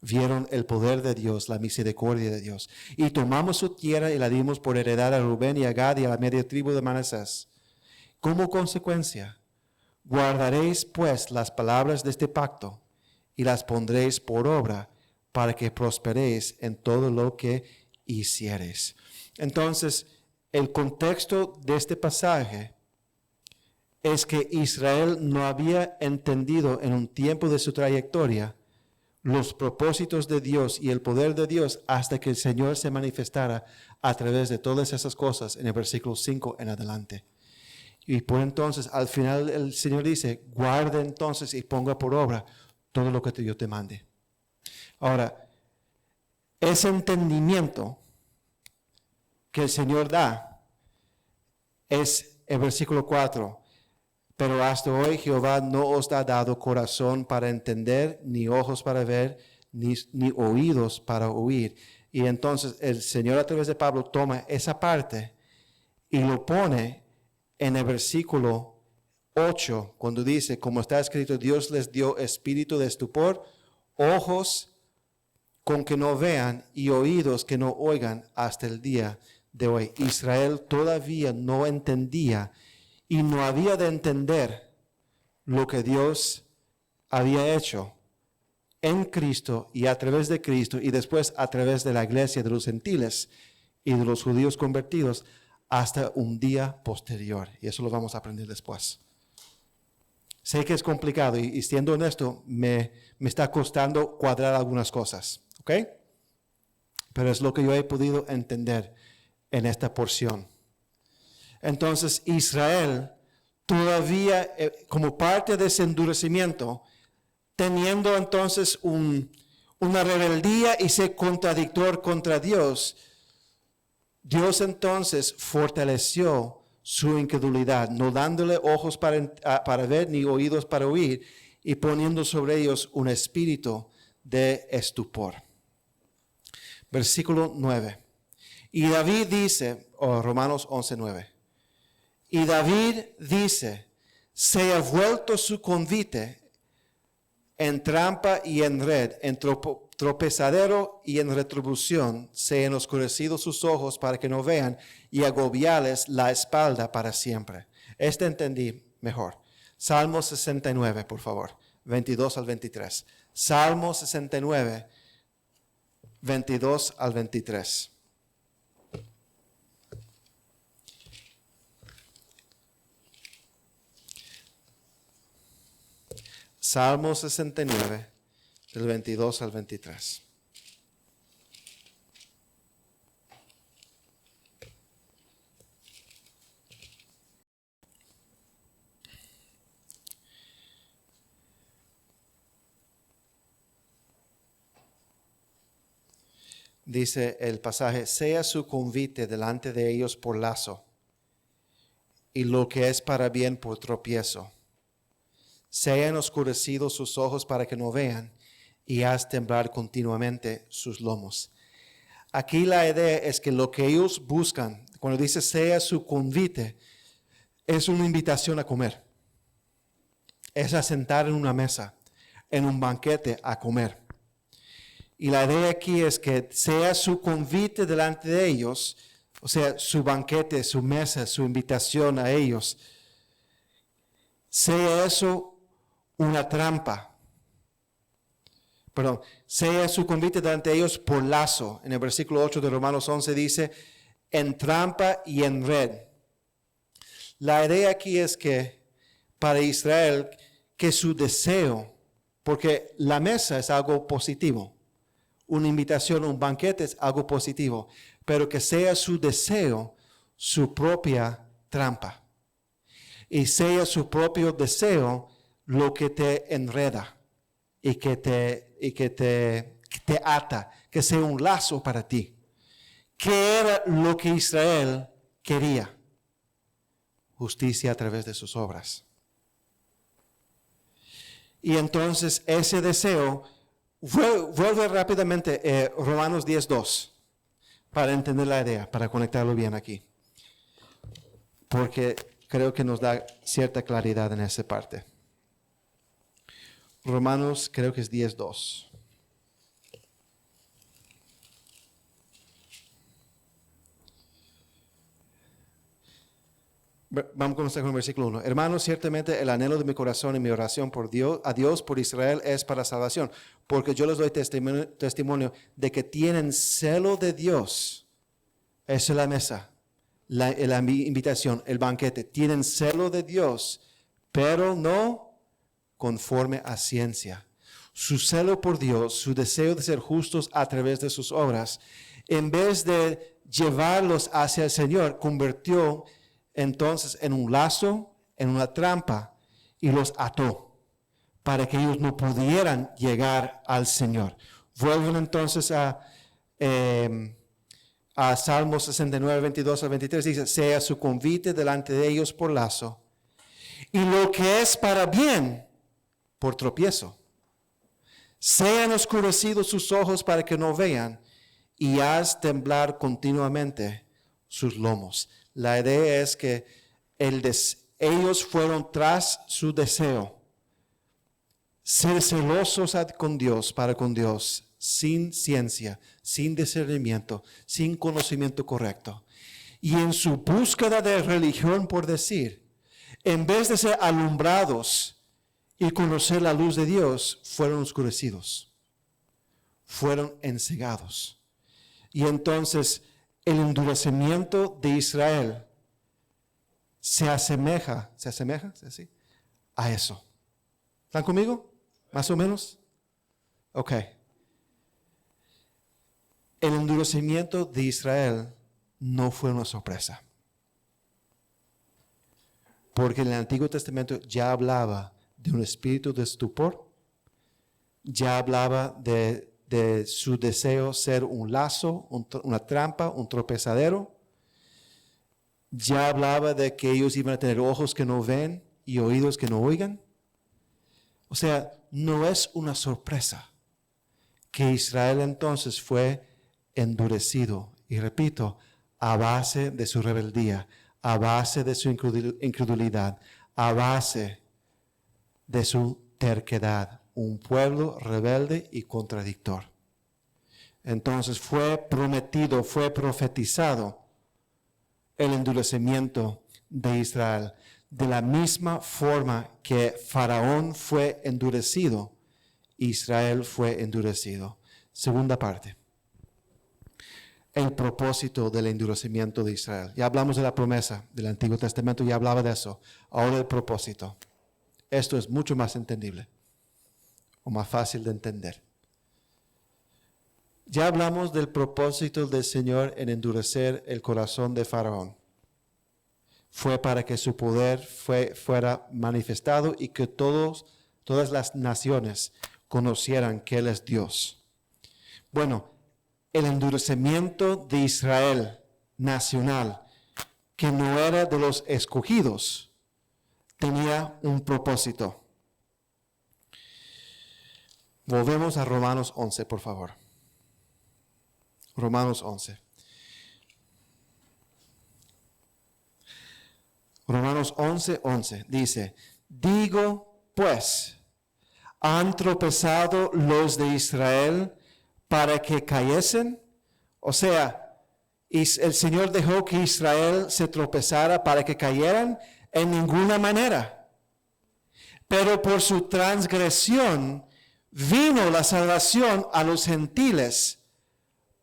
Vieron el poder de Dios, la misericordia de Dios. Y tomamos su tierra y la dimos por heredad a Rubén y a Gad y a la media tribu de Manasés. Como consecuencia, guardaréis pues las palabras de este pacto y las pondréis por obra para que prosperéis en todo lo que hiciereis. Entonces, el contexto de este pasaje es que Israel no había entendido en un tiempo de su trayectoria los propósitos de Dios y el poder de Dios hasta que el Señor se manifestara a través de todas esas cosas en el versículo 5 en adelante. Y por entonces, al final el Señor dice, guarda entonces y ponga por obra todo lo que yo te mande. Ahora, ese entendimiento que el Señor da es el versículo 4. Pero hasta hoy Jehová no os ha dado corazón para entender, ni ojos para ver, ni oídos para oír. Y entonces el Señor a través de Pablo toma esa parte y lo pone en el versículo 8, cuando dice, como está escrito, Dios les dio espíritu de estupor, ojos con que no vean y oídos que no oigan hasta el día de hoy. Israel todavía no entendía y no había de entender lo que Dios había hecho en Cristo y a través de Cristo y después a través de la iglesia de los gentiles y de los judíos convertidos hasta un día posterior. Y eso lo vamos a aprender después. Sé que es complicado y siendo honesto, me está costando cuadrar algunas cosas, ¿ok? Pero es lo que yo he podido entender en esta porción. Entonces Israel todavía como parte de ese endurecimiento, teniendo entonces una rebeldía y ser contradictor contra Dios, Dios entonces fortaleció su incredulidad, no dándole ojos para ver ni oídos para oír, y poniendo sobre ellos un espíritu de estupor. Versículo 9. Y David dice, Romanos 11:9. Y David dice, se ha vuelto su convite en trampa y en red, en tropezadero y en retribución, se han oscurecido sus ojos para que no vean y agobiarles la espalda para siempre. Entendí mejor. Salmo 69, por favor, 22 al 23. Salmo 69, 22 al 23. Salmo 69, del 22 al 23. Dice el pasaje, sea su convite delante de ellos por lazo, y lo que es para bien por tropiezo. Sean oscurecidos sus ojos para que no vean, y haz temblar continuamente sus lomos. Aquí la idea es que lo que ellos buscan, cuando dice sea su convite, es una invitación a comer. Es a sentar en una mesa, en un banquete a comer. Y la idea aquí es que sea su convite delante de ellos, o sea, su banquete, su mesa, su invitación a ellos, sea eso una trampa. Perdón, sea su convite delante de ellos por lazo. En el versículo 8 de Romanos 11 dice, en trampa y en red. La idea aquí es que para Israel, que su deseo, porque la mesa es algo positivo, una invitación, un banquete es algo positivo, pero que sea su deseo, su propia trampa. Y sea su propio deseo lo que te enreda y que te ata, que sea un lazo para ti. ¿Qué era lo que Israel quería? Justicia a través de sus obras. Y entonces ese deseo, vuelve rápidamente Romanos 10:2, para entender la idea, para conectarlo bien aquí. Porque creo que nos da cierta claridad en esa parte. Romanos creo que es 10:2. Vamos a comenzar con el versículo 1. Hermanos, ciertamente el anhelo de mi corazón y mi oración por Dios, a Dios por Israel es para salvación, porque yo les doy testimonio de que tienen celo de Dios. Esa es la mesa, la invitación, el banquete. Tienen celo de Dios, pero no conforme a ciencia. Su celo por Dios, su deseo de ser justos a través de sus obras, en vez de llevarlos hacia el Señor, convirtió entonces en un lazo, en una trampa, y los ató para que ellos no pudieran llegar al Señor. Vuelven entonces a Salmo 69, 22 al 23, dice, sea su convite delante de ellos por lazo, y lo que es para bien por tropiezo. Sean oscurecidos sus ojos para que no vean, y haz temblar continuamente sus lomos. La idea es que ellos fueron tras su deseo, ser celosos con Dios, para con Dios, sin ciencia, sin discernimiento, sin conocimiento correcto. Y en su búsqueda de religión, por decir, en vez de ser alumbrados y conocer la luz de Dios, fueron oscurecidos, fueron encegados. Y entonces el endurecimiento de Israel se asemeja ¿sí? A eso. ¿Están conmigo? ¿Más o menos? Ok. El endurecimiento de Israel no fue una sorpresa. Porque en el Antiguo Testamento ya hablaba de un espíritu de estupor, ya hablaba de su deseo ser un lazo, una trampa, un tropezadero. ya hablaba de que ellos iban a tener ojos que no ven y oídos que no oigan. O sea, no es una sorpresa que Israel entonces fue endurecido. Y repito, a base de su rebeldía, a base de su incredulidad, a base de su terquedad. Un pueblo rebelde y contradictor. Entonces fue prometido, fue profetizado el endurecimiento de Israel. De la misma forma que Faraón fue endurecido, Israel fue endurecido. Segunda parte. El propósito del endurecimiento de Israel. Ya hablamos de la promesa del Antiguo Testamento, ya hablaba de eso. Ahora el propósito. Esto es mucho más entendible o más fácil de entender. Ya hablamos del propósito del Señor en endurecer el corazón de Faraón. Fue para que su poder fuera manifestado y que todas las naciones conocieran que Él es Dios. Bueno, el endurecimiento de Israel nacional, que no era de los escogidos, tenía un propósito. Volvemos a Romanos 11, por favor. Romanos 11. Romanos 11:11 dice, digo pues, ¿han tropezado los de Israel para que cayesen? O sea, el Señor dejó que Israel se tropezara para que cayeran en ninguna manera. Pero por su transgresión vino la salvación a los gentiles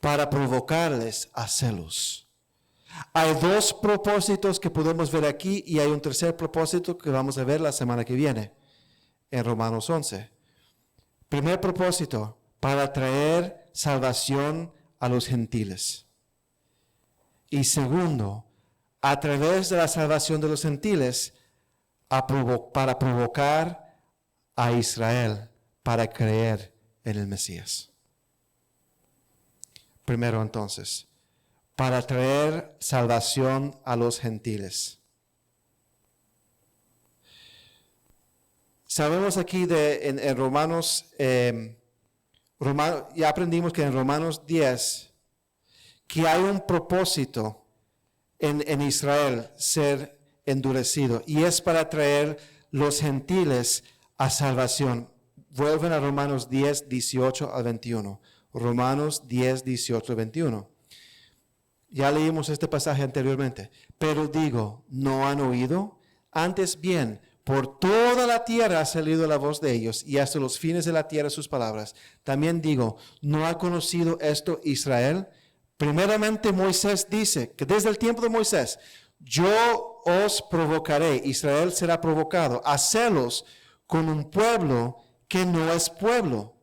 para provocarles a celos. Hay dos propósitos que podemos ver aquí y hay un tercer propósito que vamos a ver la semana que viene en Romanos 11. Primer propósito, para traer salvación a los gentiles. Y segundo, a través de la salvación de los gentiles, para provocar a Israel para creer en el Mesías. Primero entonces, para traer salvación a los gentiles. Sabemos aquí en Romanos, ya aprendimos que en Romanos 10, que hay un propósito en Israel ser endurecido, y es para traer los gentiles a salvación. Vuelven a Romanos 10, 18 al 21. Romanos 10, 18 al 21. Ya leímos este pasaje anteriormente. Pero digo, ¿no han oído? Antes bien, por toda la tierra ha salido la voz de ellos, y hasta los fines de la tierra sus palabras. También digo, ¿no ha conocido esto Israel? Primeramente Moisés dice, que desde el tiempo de Moisés, yo os provocaré, Israel será provocado, a celos con un pueblo que no es pueblo.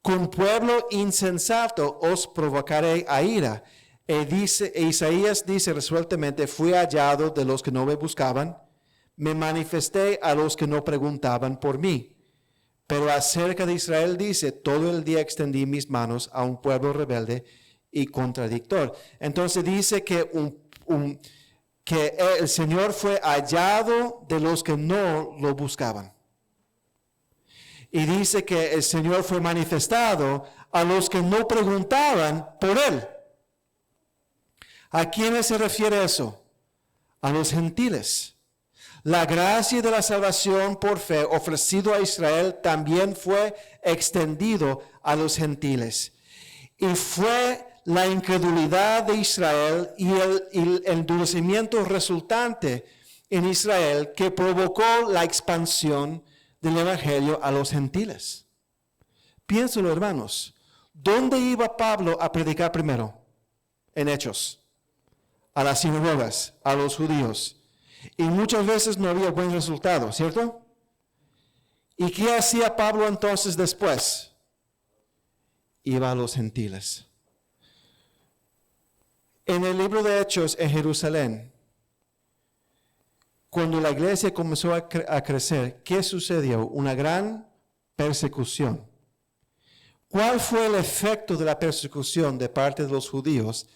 Con pueblo insensato os provocaré a ira. Isaías dice resueltamente, fui hallado de los que no me buscaban, me manifesté a los que no preguntaban por mí. Pero acerca de Israel dice, todo el día extendí mis manos a un pueblo rebelde y contradictor. Entonces dice que el Señor fue hallado de los que no lo buscaban. Y dice que el Señor fue manifestado a los que no preguntaban por Él. ¿A quiénes se refiere eso? A los gentiles. La gracia de la salvación por fe ofrecido a Israel también fue extendido a los gentiles. Y fue la incredulidad de Israel y el endurecimiento resultante en Israel que provocó la expansión del Evangelio a los gentiles. Piénselo, hermanos. ¿Dónde iba Pablo a predicar primero? En Hechos. A las sinagogas, a los judíos. Y muchas veces no había buen resultado, ¿cierto? ¿Y qué hacía Pablo entonces después? Iba a los gentiles. En el libro de Hechos en Jerusalén, cuando la iglesia comenzó a crecer, ¿qué sucedió? Una gran persecución. ¿Cuál fue el efecto de la persecución de parte de los judíos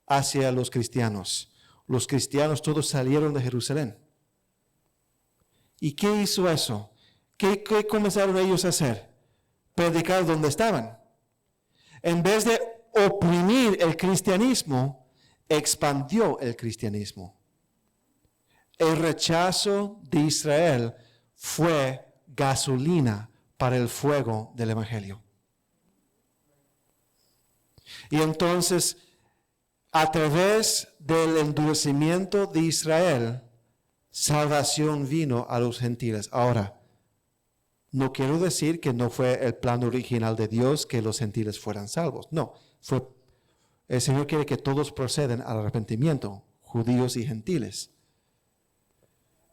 hacia los cristianos? los cristianos todos salieron de Jerusalén. ¿Y qué hizo eso? ¿Qué comenzaron ellos a hacer? Predicar donde estaban. En vez de oprimir el cristianismo, expandió el cristianismo. El rechazo de Israel fue gasolina para el fuego del evangelio. Y entonces, a través del endurecimiento de Israel, salvación vino a los gentiles. Ahora, no quiero decir que no fue el plan original de Dios que los gentiles fueran salvos. No, el Señor quiere que todos procedan al arrepentimiento, judíos y gentiles.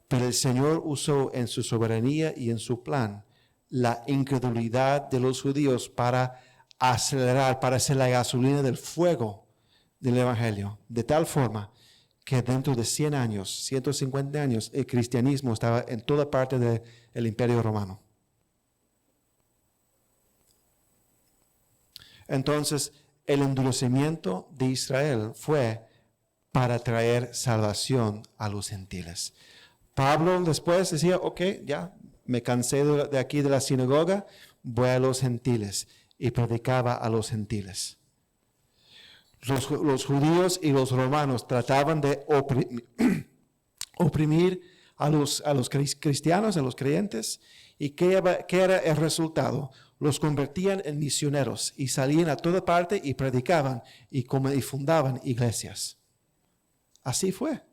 Pero el Señor usó en su soberanía y en su plan la incredulidad de los judíos para acelerar, para hacer la gasolina del fuego del evangelio, de tal forma que dentro de 100 años, 150 años, el cristianismo estaba en toda parte del imperio romano. Entonces, el endurecimiento de Israel fue para traer salvación a los gentiles. Pablo después decía, ok, ya me cansé de aquí de la sinagoga, voy a los gentiles, y predicaba a los gentiles. Los judíos y los romanos trataban de oprimir a los cristianos, a los creyentes, y ¿qué era el resultado? Los convertían en misioneros y salían a toda parte y predicaban y fundaban iglesias. Así fue.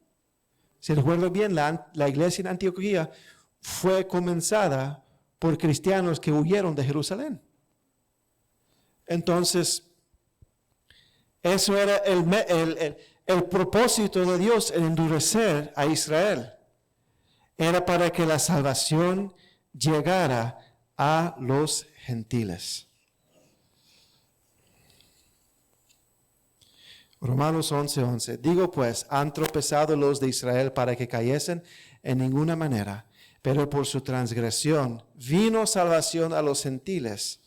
Si recuerdo bien, la iglesia en Antioquía fue comenzada por cristianos que huyeron de Jerusalén. Entonces, eso era el propósito de Dios en endurecer a Israel. Era para que la salvación llegara a los gentiles. Romanos 11:11. Digo pues, han tropezado los de Israel para que cayesen en ninguna manera, pero por su transgresión vino salvación a los gentiles.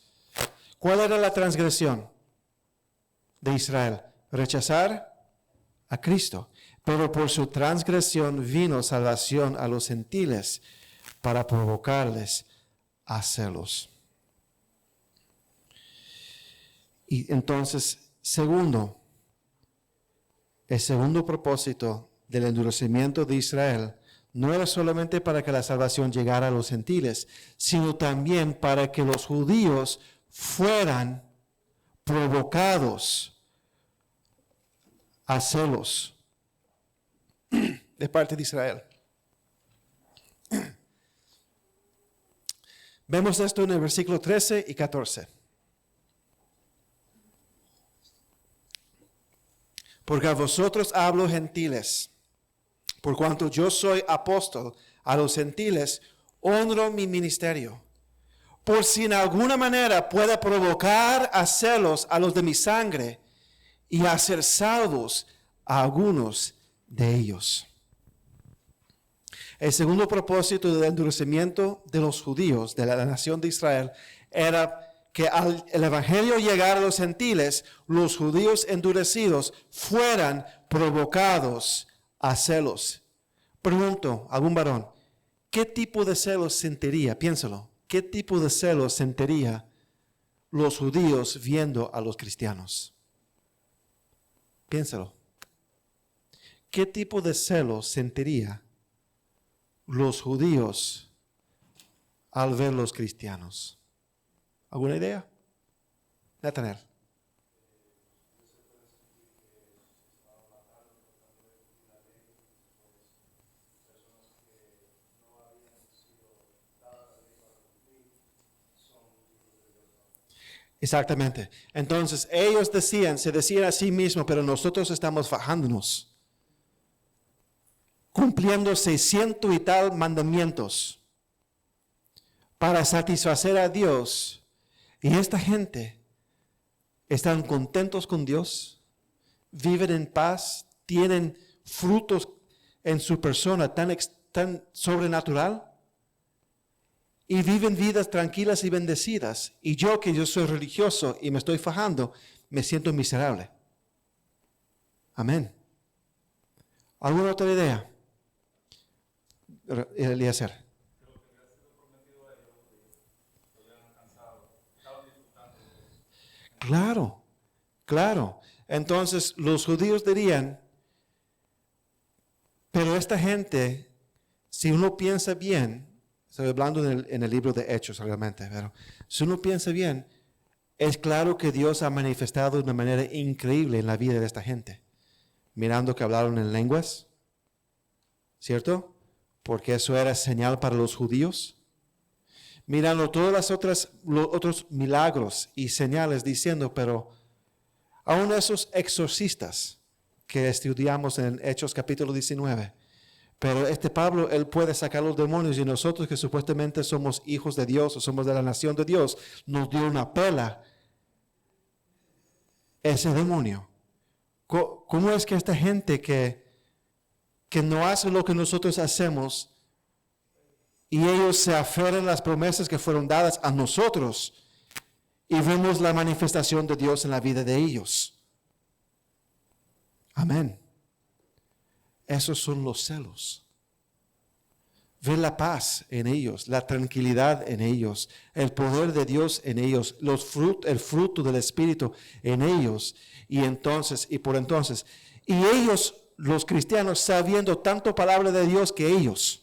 ¿Cuál era la transgresión de Israel? Rechazar a Cristo. Pero por su transgresión vino salvación a los gentiles para provocarles a celos. Y entonces, el segundo propósito del endurecimiento de Israel no era solamente para que la salvación llegara a los gentiles, sino también para que los judíos fueran provocados a celos de parte de Israel. Vemos esto en el versículo 13 y 14. Porque a vosotros hablo gentiles, por cuanto yo soy apóstol a los gentiles, honro mi ministerio, por si en alguna manera pueda provocar a celos a los de mi sangre y hacer salvos a algunos de ellos. El segundo propósito del endurecimiento de los judíos, de la nación de Israel, era que al el evangelio llegara a los gentiles, los judíos endurecidos fueran provocados a celos. Pregunto, algún varón, ¿qué tipo de celos sentiría? Piénsalo. ¿Qué tipo de celos sentiría los judíos viendo a los cristianos? Piénsalo. ¿Qué tipo de celos sentiría los judíos al ver los cristianos? ¿Alguna idea? Nathanael. Exactamente. Entonces, ellos se decían a sí mismos, pero nosotros estamos fajándonos, cumpliendo 600 y tal mandamientos para satisfacer a Dios. Y esta gente están contentos con Dios, viven en paz, tienen frutos en su persona tan sobrenatural y viven vidas tranquilas y bendecidas. Y yo, que yo soy religioso y me estoy fajando, me siento miserable. Amén. ¿Alguna otra idea? Eliezer. Claro, claro. Entonces los judíos dirían, pero esta gente, si uno piensa bien, estoy hablando en el libro de Hechos realmente, pero si uno piensa bien, es claro que Dios ha manifestado de una manera increíble en la vida de esta gente. Mirando que hablaron en lenguas, ¿cierto? Porque eso era señal para los judíos. Mirando todas las los otros milagros y señales diciendo, pero aún esos exorcistas que estudiamos en Hechos capítulo 19, pero Pablo, él puede sacar los demonios y nosotros que supuestamente somos hijos de Dios o somos de la nación de Dios, nos dio una pela ese demonio. ¿Cómo es que esta gente que no hace lo que nosotros hacemos y ellos se aferran a las promesas que fueron dadas a nosotros y vemos la manifestación de Dios en la vida de ellos? Amén. Esos son los celos. Ver la paz en ellos, la tranquilidad en ellos, el poder de Dios en ellos, el fruto del Espíritu en ellos. Y por entonces, y ellos, los cristianos, sabiendo tanto palabra de Dios que ellos,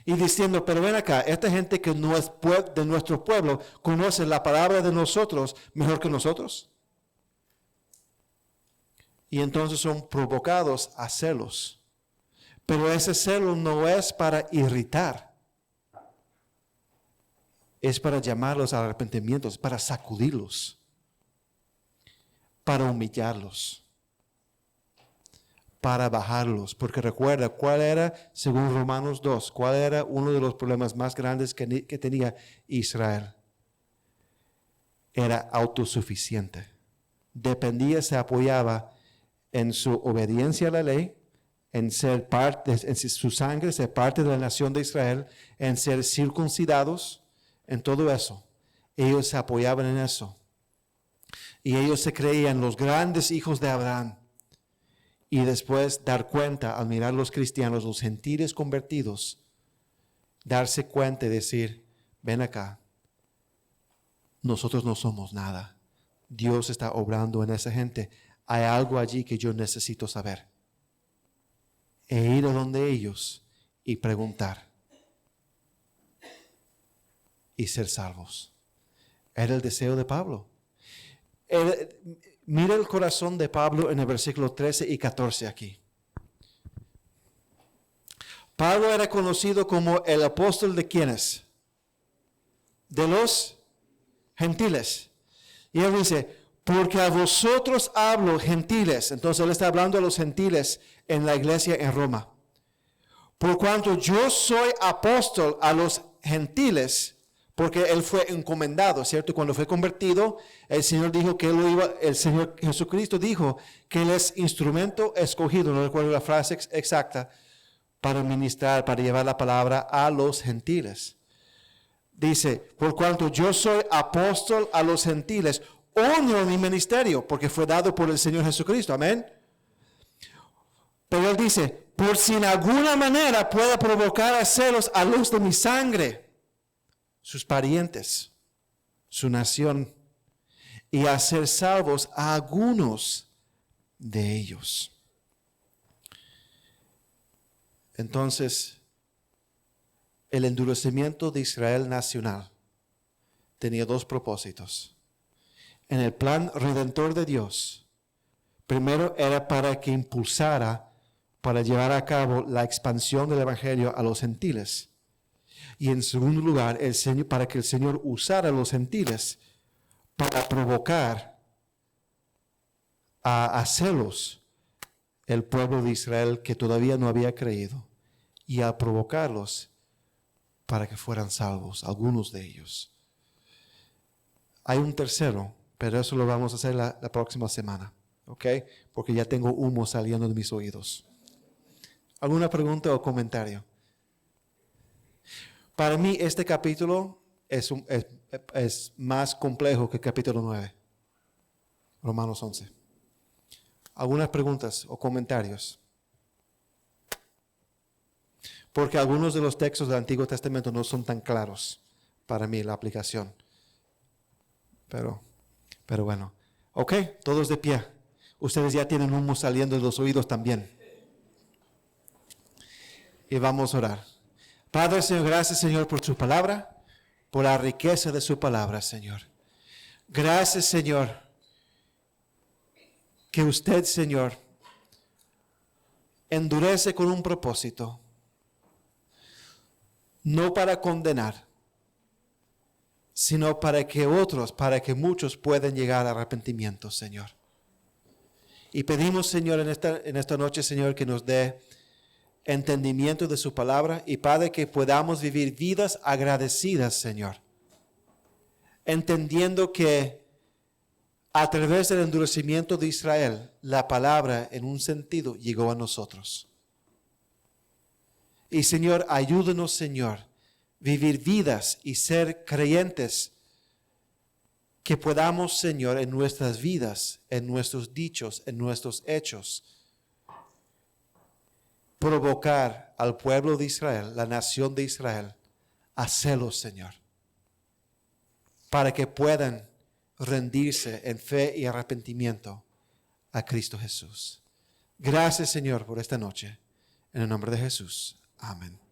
y diciendo, pero ven acá, esta gente que no es de nuestro pueblo, conoce la palabra de nosotros mejor que nosotros. Y entonces son provocados a celos. Pero ese celo no es para irritar. Es para llamarlos al arrepentimiento, es para sacudirlos, para humillarlos, para bajarlos. Porque recuerda, ¿cuál era, según Romanos 2, cuál era uno de los problemas más grandes que tenía Israel? Era autosuficiente. Dependía, se apoyaba en su obediencia a la ley, en ser parte, en su sangre, ser parte de la nación de Israel, en ser circuncidados, en todo eso. Ellos se apoyaban en eso. Y ellos se creían los grandes hijos de Abraham. Y después dar cuenta, al mirar los cristianos, los gentiles convertidos, darse cuenta y decir, ven acá, nosotros no somos nada. Dios está obrando en esa gente. Hay algo allí que yo necesito saber. E ir a donde ellos y preguntar. Y ser salvos. Era el deseo de Pablo. Mira el corazón de Pablo en el versículo 13 y 14 aquí. Pablo era conocido como el apóstol de ¿quiénes? De los gentiles. Y él dice, porque a vosotros hablo, gentiles. Entonces él está hablando a los gentiles en la iglesia en Roma. Por cuanto yo soy apóstol a los gentiles, porque él fue encomendado, ¿cierto? Cuando fue convertido, el Señor dijo que el Señor Jesucristo dijo que él es instrumento escogido, no recuerdo la frase exacta, para ministrar, para llevar la palabra a los gentiles. Dice, por cuanto yo soy apóstol a los gentiles, honro mi ministerio, porque fue dado por el Señor Jesucristo, amén. Pero él dice, por si en alguna manera pueda provocar a celos a los de mi sangre, sus parientes, su nación, y hacer salvos a algunos de ellos. Entonces, el endurecimiento de Israel nacional tenía dos propósitos. En el plan redentor de Dios, primero era para que impulsara, para llevar a cabo la expansión del evangelio a los gentiles. Y en segundo lugar, para que el Señor usara a los gentiles para provocar a celos el pueblo de Israel que todavía no había creído, y a provocarlos para que fueran salvos, algunos de ellos. Hay un tercero, pero eso lo vamos a hacer la próxima semana, ¿ok? Porque ya tengo humo saliendo de mis oídos. ¿Alguna pregunta o comentario? Para mí este capítulo es más complejo que el capítulo 9, Romanos 11. ¿Algunas preguntas o comentarios? porque algunos de los textos del Antiguo Testamento no son tan claros para mí la aplicación. Pero bueno. Ok, todos de pie. Ustedes ya tienen humo saliendo de los oídos también. Y vamos a orar. Padre, Señor, gracias, Señor, por su palabra, por la riqueza de su palabra, Señor. Gracias, Señor, que usted, Señor, endurece con un propósito, no para condenar, sino para que muchos puedan llegar al arrepentimiento, Señor. Y pedimos, Señor, en esta noche, Señor, que nos dé entendimiento de su palabra y, Padre, que podamos vivir vidas agradecidas, Señor, entendiendo que a través del endurecimiento de Israel, la palabra en un sentido llegó a nosotros. Y, Señor, ayúdanos, Señor, vivir vidas y ser creyentes que podamos, Señor, en nuestras vidas, en nuestros dichos, en nuestros hechos, provocar al pueblo de Israel, la nación de Israel, a celos, Señor, para que puedan rendirse en fe y arrepentimiento a Cristo Jesús. Gracias, Señor, por esta noche. En el nombre de Jesús. Amén.